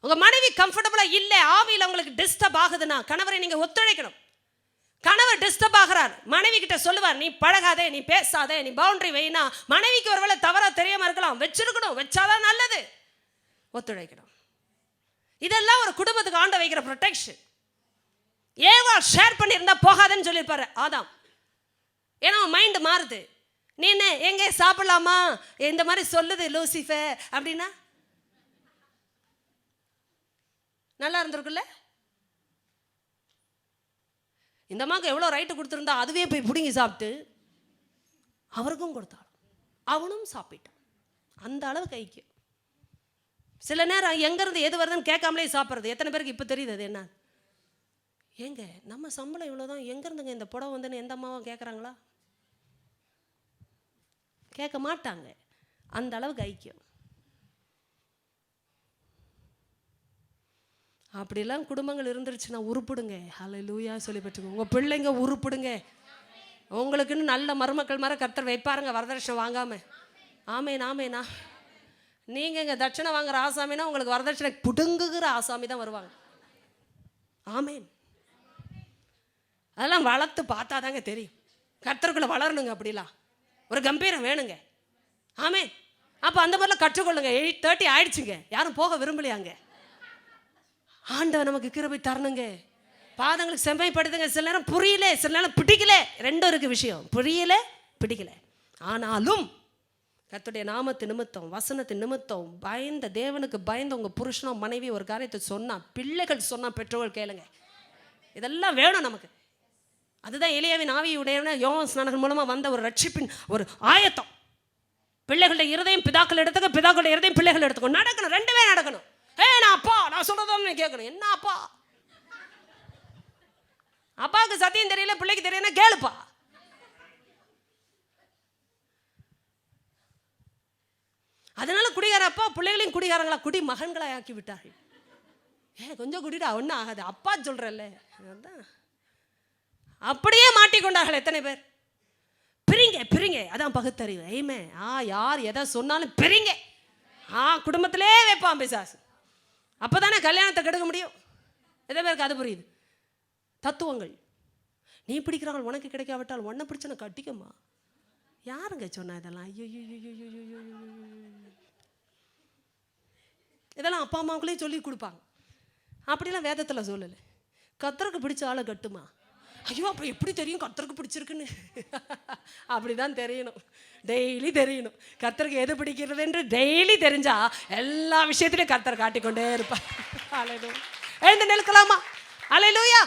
உங்க மனைவி கம்ஃபர்டபுளா இல்லை, ஆவியில் உங்களுக்கு டிஸ்டர்ப் ஆகுதுன்னா கணவரை நீங்க ஒத்துழைக்கணும். கணவர் டிஸ்டர்ப் ஆகிறார், மனைவி கிட்ட சொல்லுவார், நீ பழகாதே, நீ பேசாதே, நீ பவுண்டரி வைனா. மனைவிக்கு ஒருவேளை தவறா தெரியாம இருக்கலாம், வச்சிருக்கணும், வச்சாதான் நல்லது. ஒத்துழைக்கணும். இதெல்லாம் ஒரு குடும்பத்துக்கு ஆண்ட வைக்கிற ப்ரொடெக்ஷன். ஏவா ஷேர் பண்ணியிருந்தா போகாதன்னு சொல்லியிருப்பாரு ஆதாம். ஏன்னா மைண்ட் மாறுது. நீ என்ன எங்கே சாப்பிடலாமா இந்த மாதிரி சொல்லுது லூசிஃபர் அப்படின்னா நல்லா இருந்திருக்குல்ல? இந்த அம்மாவுக்கு எவ்வளோ ரைட்டு கொடுத்துருந்தா அதுவே போய் பிடுங்கி சாப்பிட்டு அவருக்கும் கொடுத்தாலும் அவனும் சாப்பிட்டான். அந்த அளவு கைக்கு. சில நேரம் எங்கேருந்து எது வருதுன்னு கேட்காமலே சாப்பிட்றது. எத்தனை பேருக்கு இப்போ தெரியுது அது என்ன? ஏங்க நம்ம சம்பளம் இவ்வளோதான், எங்கேருந்துங்க இந்த புடவை வந்துன்னு எந்த அம்மாவும் கேட்குறாங்களா? கேட்க மாட்டாங்க. அந்த அளவுக்கு ஐக்கியம். அப்படிலாம் குடும்பங்கள் இருந்துருச்சுன்னா உருப்பிடுங்க. ஹல்லேலூயா சொல்லி பெற்றுக்கோங்க. உங்கள் பிள்ளைங்க உருப்பிடுங்க. உங்களுக்குன்னு நல்ல மருமக்கள் மாதிரி கர்த்தர் வைப்பாருங்க, வரதட்சணை வாங்காம. ஆமேன் ஆமேனா. நீங்கள் இங்கே தட்சணை வாங்குற ஆசாமினா உங்களுக்கு வரதட்சணை புடுங்குகிற ஆசாமி தான் வருவாங்க. ஆமேன். அதெல்லாம் வளர்த்து பார்த்தா தாங்க தெரியும். கர்த்தருக்குள்ளே வளரணுங்க. அப்படிலாம் ஒரு கம்பீரம் வேணுங்க. ஆமேன். அப்போ அந்த மாதிரிலாம் கற்றுக்கொள்ளுங்க. 8:30 ஆயிடுச்சுங்க, யாரும் போக விரும்பலையாங்க. ஆண்டவர் நமக்கு கிருபை தரணுங்க. பாதங்களுக்கு செம்மைப்படுத்துங்க. சில நேரம் புரியல, சில நேரம் பிடிக்கல. ரெண்டும் இருக்கு விஷயம். புரியல பிடிக்கல. ஆனாலும் கர்த்தருடைய நாமத்து நிமித்தம், வசனத்தின் நிமித்தம் பயந்த தேவனுக்கு பயந்த உங்கள் புருஷனோ மனைவி ஒரு காரியத்தை சொன்னால், பிள்ளைகள் சொன்னால் பெற்றோர்கள் கேளுங்க. இதெல்லாம் வேணும் நமக்கு. அதுதான் எலியாவின் ஆவியுடைய யோவான் ஸ்நானகன் மூலமாக வந்த ஒரு ரட்சிப்பின் ஒரு ஆயத்தம். பிள்ளைகளுடைய இருதயம் பிதாக்கள் எடுத்துக்க, பிதாக்களுடைய இருதயம் பிள்ளைகள் எடுத்துக்கோ. நடக்கணும், ரெண்டுமே நடக்கணும். நான் அப்பா நான் சொல்றதான் கேட்கணும். என்ன அப்பா அப்பாவுக்கு சத்தியம் தெரியல, பிள்ளைக்கு தெரியல, கேளுப்பா. அதனால குடிகார அப்பா பிள்ளைகளையும் குடிகாரங்களா, குடி மகன்களை ஆக்கி விட்டார்கள். கொஞ்சம் குடிடா, ஒன்றும் ஆகாது, அப்பா சொல்றல்ல. அப்படியே மாட்டிக்கொண்டார்கள் எத்தனை பேர். பிரிங்க பிரிங்க, அதான் பகுத்தறிவு. ஐமே யார் எதை சொன்னாலும் பிரிங்க. குடும்பத்திலே வைப்பான் பிசாசு. அப்பதானே கல்யாணத்தை கெடுக்க முடியும். எத்தனை பேருக்கு அது புரியுது? தத்துவங்கள். நீ பிடிக்கிறாங்க, உனக்கு கிடைக்காவிட்டால் உன்னை பிடிச்சன கட்டிக்கம்மா. யாருங்க சொன்னா இதெல்லாம்? ஐயோ, இதெல்லாம் அப்பா அம்மாவுக்குள்ளே சொல்லி கொடுப்பாங்க. அப்படிலாம் வேதத்தில் சொல்லலை. கர்த்தருக்கு பிடிச்ச ஆளை கட்டுமா. ஐயோ, அப்போ எப்படி தெரியும் கர்த்தருக்கு பிடிச்சிருக்குன்னு? அப்படிதான் தெரியணும், டெய்லி தெரியணும். கர்த்தருக்கு எது பிடிக்கிறது என்று டெய்லி தெரிஞ்சா எல்லா விஷயத்திலையும் கர்த்தர் காட்டிக்கொண்டே இருப்பார். எழுந்து நிற்கலாமா? அல்லேலூயா.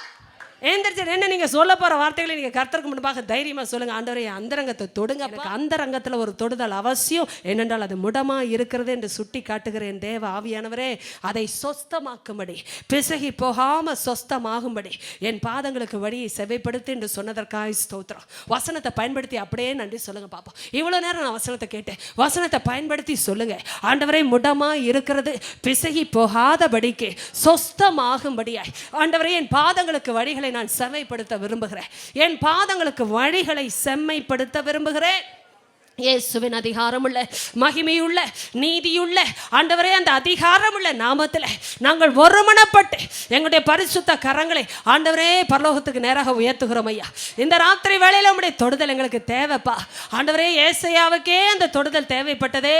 ஏந்திரிச்சு என்ன நீங்கள் சொல்ல போகிற வார்த்தைகளை நீங்கள் கர்த்தருக்கு முன்பாக தைரியமாக சொல்லுங்கள். ஆண்டவரே, அந்தரங்கத்தை தொடுங்க. அந்தரங்கத்தில் ஒரு தொடுதல் அவசியம். என்னென்றால் அது முடமாக இருக்கிறது என்று சுட்டி காட்டுகிறேன். தேவ ஆவியானவரே, அதை சொஸ்தமாக்கும்படி, பிசகி போகாமல் சொஸ்தமாகும்படி என் பாதங்களுக்கு வழியை செவைப்படுத்து என்று சொன்னதற்காக ஸ்தோத்திரம். வசனத்தை பயன்படுத்தி அப்படியே நன்றி சொல்லுங்கள் பாப்போம். இவ்வளோ நேரம் நான் வசனத்தை கேட்டேன். வசனத்தை பயன்படுத்தி சொல்லுங்கள். ஆண்டவரே, முடமாக இருக்கிறது பிசகி போகாதபடிக்கு சொஸ்தமாகும்படியாய் ஆண்டவரே, என் பாதங்களுக்கு வழிகளை நான் செம்மைப்படுத்த விரும்புகிறேன். என் பாதங்களுக்கு வழிகளை செம்மைப்படுத்த விரும்புகிறேன். இயேசுவின் அதிகாரமுள்ள, மகிமையுள்ள, நீதியுள்ள ஆண்டவரே, அந்த அதிகாரமுள்ள நாமத்தில் நாங்கள் ஒருமனப்பட்டு எங்களுடைய பரிசுத்த கரங்களை ஆண்டவரே பரலோகத்துக்கு நேராக உயர்த்துகிறோம் ஐயா. இந்த ராத்திரி வேளையில் உம்முடைய தொடுதல் எங்களுக்கு தேவைப்பா. ஆண்டவரே, ஏசாயாவுக்கே அந்த தொடுதல் தேவைப்பட்டதே,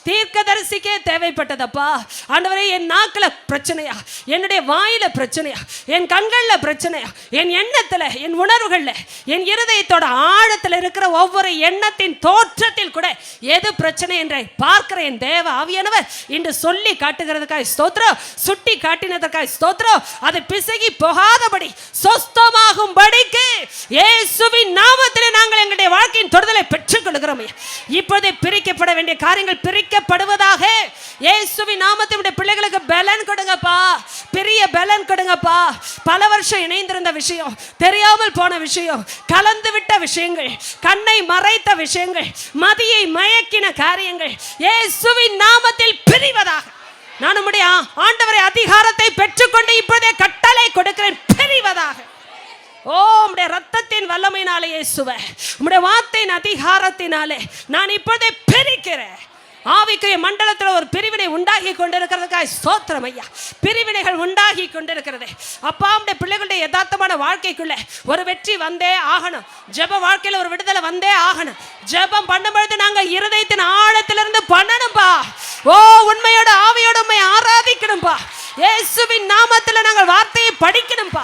தீர்க்கதரிசிக்கே தேவைப்பட்டதப்பா. ஆண்டவரே, என் நாக்கில் பிரச்சனையா, என்னுடைய வாயில பிரச்சனையா, என் கண்களில் பிரச்சனையா, என் எண்ணத்தில், என் உணர்வுகளில், என் இருதயத்தோட ஆழத்தில் இருக்கிற ஒவ்வொரு எண்ணத்தின் தோற்ற கூட எது பிரச்சனை என்று பார்க்கிற என் தேவ ஆவியானவர் இன்று சொல்லி காட்டுகிறதுக்காக ஸ்தோத்திரம். சுட்டி காட்டினதற்காக ஸ்தோத்திரம். அது பிசகி போகாதபடி சொஸ்தமாகும்படிக்கு இயேசுவின் நாமத்திலே நாங்கள் எங்களுடைய வாழ்க்கையின் தொடுதலை பெற்றுக் கொள்கிறோம். இப்போதே பிரிக்கப்பட வேண்டிய காரியங்கள் பிரிக்கப்படுவதாக. இயேசுவின் நாமத்தினுடைய பிள்ளைகளுக்கு பலன் கொடுங்கப்பா, பெரிய பலன் கொடுங்கப்பா. பல வருஷம் இணைந்திருந்த விஷயம், தெரியாமல் போன விஷயம், கலந்து விட்ட விஷயங்கள், கண்ணை மறைத்த விஷயங்கள், மதியை மயக்கின காரியங்கள் இயேசுவின் நாமத்தில் பிரிவதாக. நான் உம்முடைய ஆண்டவரை அதிகாரத்தை பெற்றுக்கொண்டு இப்போதே கட்டளை கொடுக்கிறேன், பிரிவதாக. ஓ, உம்முடைய ரத்தத்தின் வல்லமையினாலே இயேசுவே, உம்முடைய வார்த்தையின் அதிகாரத்தினாலே நான் இப்போதே பிரிக்கிறேன். ஆவிக்குரிய மண்டலத்தில் ஒரு பிரிவினை உண்டாகி கொண்டிருக்கிறதுக்காக ஸ்தோத்திரம் ஐயா. பிரிவினைகள் உண்டாகி கொண்டிருக்கிறது அப்பா. உம்முடைய பிள்ளைகளுடைய யதார்த்தமான வாழ்க்கைக்குள்ள ஒரு வெற்றி வந்தே ஆகணும். ஜெப வாழ்க்கையில் ஒரு விடுதலை வந்தே ஆகணும். ஜெபம் பண்ணும்பொழுது நாங்கள் இருதயத்தின் ஆழத்திலிருந்து பண்ணணும்பா. ஓ, உண்மையோட ஆவியோட உண்மை ஆராதிக்கணும்பா. இயேசுவின் நாமத்தில் நாங்கள் வார்த்தையை படிக்கணும்பா,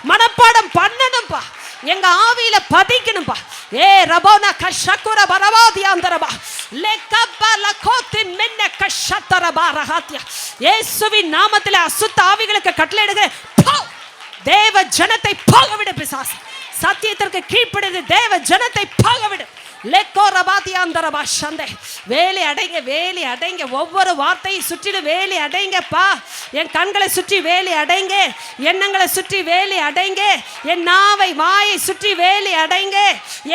மனப்பாடம் பண்ணணும்பா, எங்க ஆவியில பதிக்கணும்பா. ஏ ரபோனா கஷக்குர பரவாதியாந்தரபா லெக்கபல கோத்தி மென்ன கஷத்தரபா ரஹாத்தியா. இயேசுவின் நாமத்திலே அசுத்த ஆவிகளுக்கு கட்டளையிடுகிறேன், தேவ ஜனத்தை போகவிடு பிசாசு. சத்தியத்திற்கு கீழ்ப்படிந்து தேவ ஜனத்தை போகவிடு. வேலை அடைங்க, வேலை அடைங்க. ஒவ்வொரு வார்த்தையை சுற்றிலும் வேலை அடைங்கப்பா. என் கண்களை சுற்றி வேலை அடைங்க, எண்ணங்களை சுற்றி வேலை அடைங்க, என் நாவை வாயை சுற்றி வேலை அடைங்க,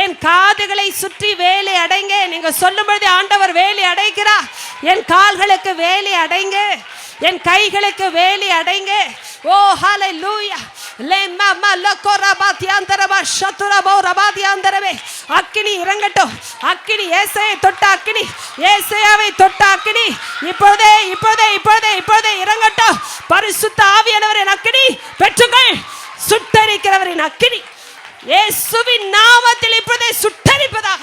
என் காதுகளை சுற்றி வேலை அடைங்க. நீங்க சொல்லும்போது ஆண்டவர் வேலை அடைக்கிறார். என் கால்களுக்கு வேலை அடைங்க, என் கைகளுக்கு வேலை அடைங்க. ஓ ஹalleluya. அக்கினி இறங்கட்டும், அக்கினி ஏசாயை தொட்ட அக்கினி, ஏசாயாவை தொட்ட அக்கினி இப்பொழுதே இப்பொழுதே இப்பொழுதே இப்பொழுதே இறங்கட்டும். பரிசுத்த ஆவியானவரின் அக்கினி பெற்றுங்கள். சுட்டரிக்கிறவரின் அக்கினி இயேசுவின் நாமத்தில் இப்பொழுதே சுட்டரிப்பதாக.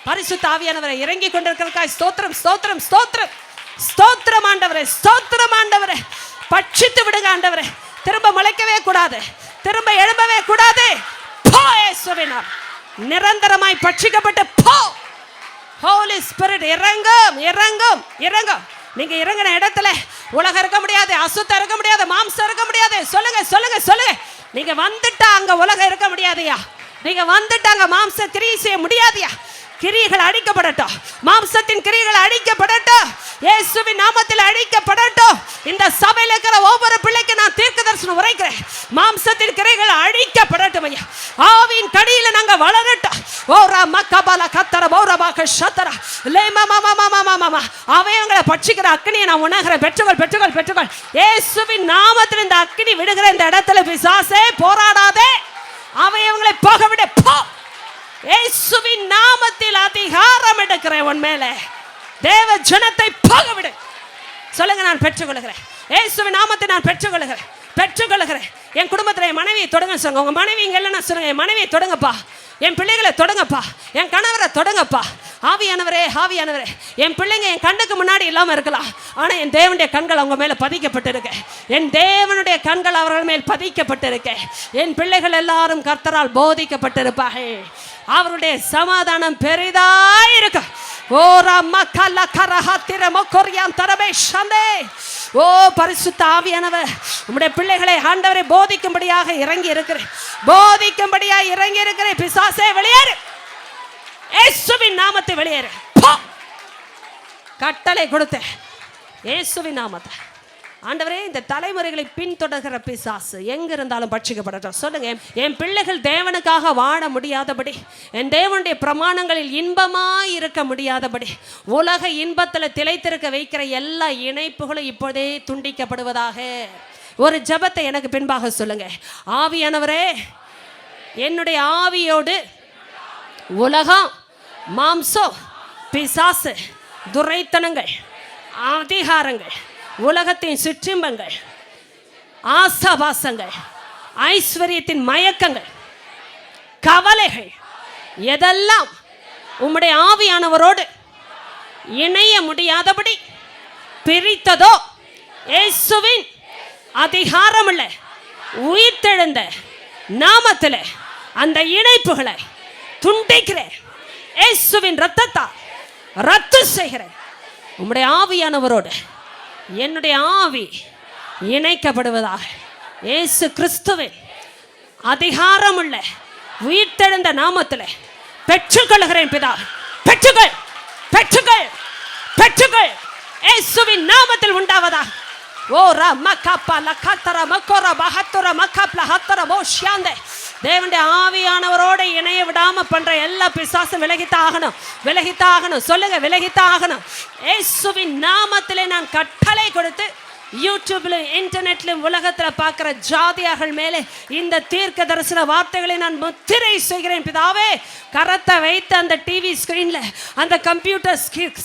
பரிசுத்த ஆவியானவரை இறங்கி கொண்டிருக்கிறதுக்காக ஸ்தோத்திரம், ஸ்தோத்திரம், ஸ்தோத்திரம், ஸ்தோத்திரம் ஆண்டவரே, ஸ்தோத்திரம் ஆண்டவரே. பட்சித்து விடுங்க ஆண்டவரே. திரும்ப முளைக்கவே கூடாது, திரும்ப எழும்பவே கூடாது. நிரந்தரமாய் பட்சிக்கப்பட்டு போ. ஹோலி ஸ்பிரிட் இறங்கும், இறங்கும், இறங்கும். நீங்க இறங்கின இடத்துல உலகம் இருக்க முடியாது, அசுத்தம் இருக்க முடியாது, மாம்சம் இருக்க முடியாது. சொல்லுங்க, சொல்லுங்க, சொல்லுங்க. நீங்க வந்துட்டா அங்க உலகம் இருக்க முடியாதுயா. நீங்க வந்துட்டாங்க மாம்ச கிரியை செய்ய முடியாதுயா. கிரியைகள் அழிக்கப்படட்டும், மாம்சத்தின் கிரியைகள் அழிக்கப்படட்டும். இயேசுவின் நாமத்தில் அழிக்கப்படட்டும். இந்த சபையில் இருக்கிற ஒவ்வொரு பிள்ளைக்கு நான் தீர்க்க தரிசனம் உரைக்கிறேன். மாம்சத்தின் கிரைகள் அழிக்கப்படட்டும் ஐயா. ஆவியின் கடியில நாங்க வளரட்டும். ஓரா மக்கபால கத்தர பௌரபாக சத்தர லேமா மாமா மாமா மாமா அவங்களை பட்சிக்கிற அக்கினியை நான் உணர்கிறேன். பெற்றுகள் பெற்றுகள் பெற்றுகள். இயேசுவின் நாமத்தில் இந்த அக்கினி விடுகிற இந்த இடத்துல பிசாசே போராடாதே, அவங்களை போக விட போ. இயேசுவின் நாமத்தில் அதிகாரம் எடுக்கிறேன் உன் மேலே. தேவ ஜனத்தை போக விடு. சொல்லுங்க, நான் பெற்றுக்கொள்கிறேன். இயேசுவின் நாமத்தை நான் பெற்றுக்கொள்கிறேன், பெற்றுக்கொள்கிறேன். என் குடும்பத்தில் என் மனைவியை தொடங்க சொல்லுங்க. உங்க மனைவி இங்க இல்லைன்னா சொல்லுங்க, என் மனைவியை தொடங்கப்பா, என் பிள்ளைகளை தொடங்கப்பா, என் கணவரை தொடங்கப்பா. ஆவியானவரே ஆவியானவரே, என் பிள்ளைங்க என் கண்ணுக்கு முன்னாடி இல்லாமல் இருக்கலாம், ஆனால் என் தேவனுடைய கண்கள் அவங்க மேலே பதிக்கப்பட்டிருக்கு. என் தேவனுடைய கண்கள் அவர்கள் மேல் பதிக்கப்பட்டிருக்கு. என் பிள்ளைகள் எல்லாரும் கர்த்தரால் போதிக்கப்பட்டிருப்பார்கள். அவருடைய சமாதானம் பெரிதாயிருக்கு. ஓ ரம்ம கல்ல கரஹத்திர மொக்கொரியாம் தரபே சந்தே. ஓ பரிசுத்த ஆவியானவர், உம்முடைய பிள்ளைகளை ஆண்டவரை போதிக்கும்படியாக இறங்கி இருக்கிறேன், போதிக்கும்படியாக இறங்கி இருக்கிறேன். பிசாசே வெளியேறு, இயேசுவின் நாமத்தை வெளியேறு. கட்டளை கொடுத்தேன் இயேசுவின் நாமத்தை. ஆண்டவரே, இந்த தலைமுறைகளை பின்தொடர்கிற பிசாசு எங்க இருந்தாலும் பட்சிக்கப்படட்டும். சொல்லுங்க, என் பிள்ளைகள் தேவனுக்காக வாழ முடியாதபடி, என் தேவனுடைய பிரமாணங்களில் இன்பமாய் இருக்க முடியாதபடி, உலக இன்பத்தில் திளைத்திருக்க வைக்கிற எல்லா இணைப்புகளும் இப்போதே துண்டிக்கப்படுவதாக. ஒரு ஜெபத்தை எனக்கு பின்பாக சொல்லுங்க. ஆவியானவரே, என்னுடைய ஆவியோடு உலகம், மாம்சம், பிசாசு, துரைத்தனங்கள், அதிகாரங்கள், உலகத்தின் சிற்றின்பங்கள், ஆசாபாசங்கள், ஐஸ்வர்யத்தின் மயக்கங்கள், கவலைகள் எதெல்லாம் உம்முடைய ஆவியானவரோடு இணைய முடியாதபடி பிரித்ததோ, இயேசுவின் அதிகாரமுள்ள உயிர்த்தெழுந்த நாமத்தில் அந்த இணைப்புகளை துண்டிக்கிறேன். இயேசுவின் இரத்தத்தால் ரத்து செய்கிறேன். உம்முடைய ஆவியானவரோடு என்னுடைய ஆவி இணைக்கப்படுவதாக. இயேசு கிறிஸ்துவின் அதிகாரமுள்ள உயிர்த்தெழுந்த நாமத்தில் பெற்றுக்கொள்கிறேன் பிதா. பெற்றுகள் பெற்றுகள் பெற்றுகள் இயேசுவின் நாமத்தில் உண்டாவதாக. ஓ ரா மக்கப்பா லக்கத்தர மக்கோர பஹத்தர மக்கப்ல ஹத்தர போ ஷியாந்தே. தேவனுடைய ஆவியானவரோட இணைய விடாம பண்ற எல்லா பிசாசும் விலகித்தாகணும், விலகித்தாகணும். சொல்லுங்க, விலகித்தாகணும். இயேசுவின் நாமத்திலே நான் கட்டளை கொடுத்து யூடியூப்ல, இன்டர்நெட்ல, உலகத்துல பார்க்கிற ஜாதியார்கள் மேலே இந்த தீர்க்க தரிசன வார்த்தைகளை நான் முத்திரை செய்கிறேன் பிதாவே. கரத்தை வைத்து அந்த டிவி ஸ்கிரீன்ல, அந்த கம்ப்யூட்டர்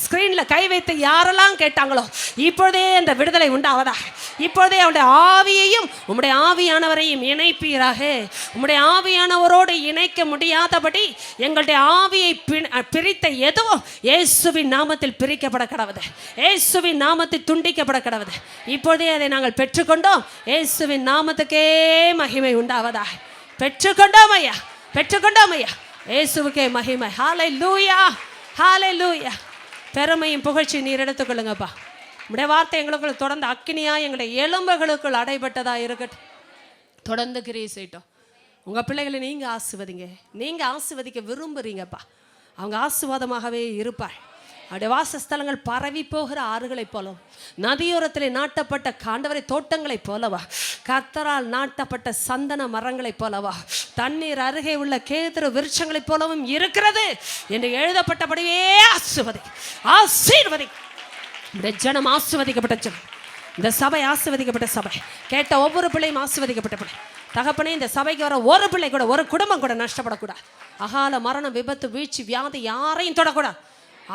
ஸ்கிரீன்ல கை வைத்து யாரெல்லாம் கேட்டாங்களோ இப்பொழுதே அந்த விடுதலை உண்டாவதா. இப்பொழுதே அவருடைய ஆவியையும் உம்முடைய ஆவியானவரையும் இணைப்பீராக. உம்முடைய ஆவியானவரோடு இணைக்க முடியாதபடி எங்களுடைய ஆவியை பிரித்த எதுவும் இயேசுவின் நாமத்தில் பிரிக்கப்பட கடவுது, இயேசுவின் நாமத்தில் துண்டிக்கப்பட கடவுது. இப்பொழுதே அதை நாங்கள் பெற்றுக்கொண்டோம். இயேசுவின் நாமத்துக்கே மகிமை உண்டாவதா. பெற்றுக்கொண்டோம் ஐயா, பெற்றுக்கொண்டோம் ஐயா. இயேசுவுக்கே மகிமை. ஹல்லேலூயா, ஹல்லேலூயா. பெருமையும் புகழ்ச்சி நீர் எடுத்துக்கொள்ளுங்கப்பா. உடைய வார்த்தை எங்களுக்குள்ள தொடர்ந்து அக்கினியா எங்களுடைய எலும்புகளுக்குள் அடைபட்டதா இருக்கட்டும். தொடர்ந்து கிரியை செய்யட்டும். உங்கள் பிள்ளைகளை நீங்கள் ஆசிர்வதிங்க. நீங்கள் ஆசிர்வதிக்க விரும்புகிறீங்கப்பா. அவங்க ஆசீர்வாதமாகவே இருப்பாள். அவருடைய வாசஸ்தலங்கள் பரவி போகிற ஆறுகளைப் போலவும், நதியோரத்தில் நாட்டப்பட்ட காண்டவரை தோட்டங்களைப் போலவா, கர்த்தரால் நாட்டப்பட்ட சந்தன மரங்களைப் போலவா, தண்ணீர் அருகே உள்ள கேதுரு விருட்சங்களைப் போலவும் இருக்கிறது என்று எழுதப்பட்டபடியே ஆசீர்வதி, ஆசீர்வதி. இந்த ஜனம் ஆசீர்வதிக்கப்பட்ட ஜனம், இந்த சபை ஆசீர்வதிக்கப்பட்ட சபை. கேட்ட ஒவ்வொரு பிள்ளையும் ஆசீர்வதிக்கப்பட்ட பிள்ளை. தகப்பனே, இந்த சபைக்கு வர ஒரு பிள்ளை கூட, ஒரு குடும்பம் கூட நஷ்டப்படக்கூடாது. அகால மரணம், விபத்து, வீழ்ச்சி, வியாதி யாரையும் தொடக்கூடாது.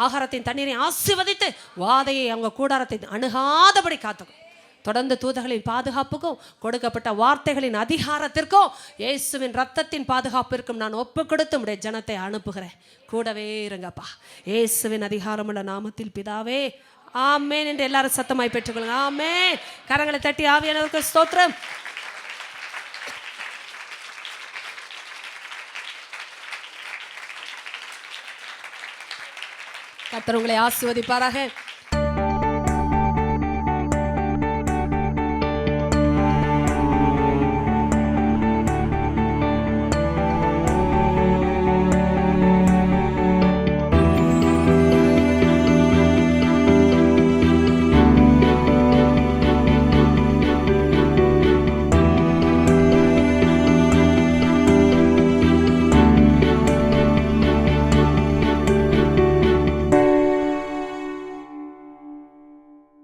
ஆகாரத்தின் தண்ணீரை ஆசீர்வதித்து வாதையை அவங்க கூடாரத்தை அணுகாதபடி காத்துக்கும். தொடர்ந்து தூதர்களின் பாதுகாப்புக்கும் கொடுக்கப்பட்ட வார்த்தைகளின் அதிகாரத்திற்கும் இயேசுவின் இரத்தத்தின் பாதுகாப்பிற்கும் நான் ஒப்பு கொடுத்து உடைய ஜனத்தை அனுப்புகிறேன். கூடவே இருங்கப்பா. இயேசுவின் அதிகாரமுள்ள நாமத்தில் பிதாவே, ஆமென் என்று எல்லாரும் சத்தமாய் பெற்றுக்கொள்ளுங்க. ஆமென். கரங்களை தட்டி ஆவியானவருக்கு ஸ்தோத்திரம். கர்த்தர் உங்களை ஆசீர்வதிப்பாராக.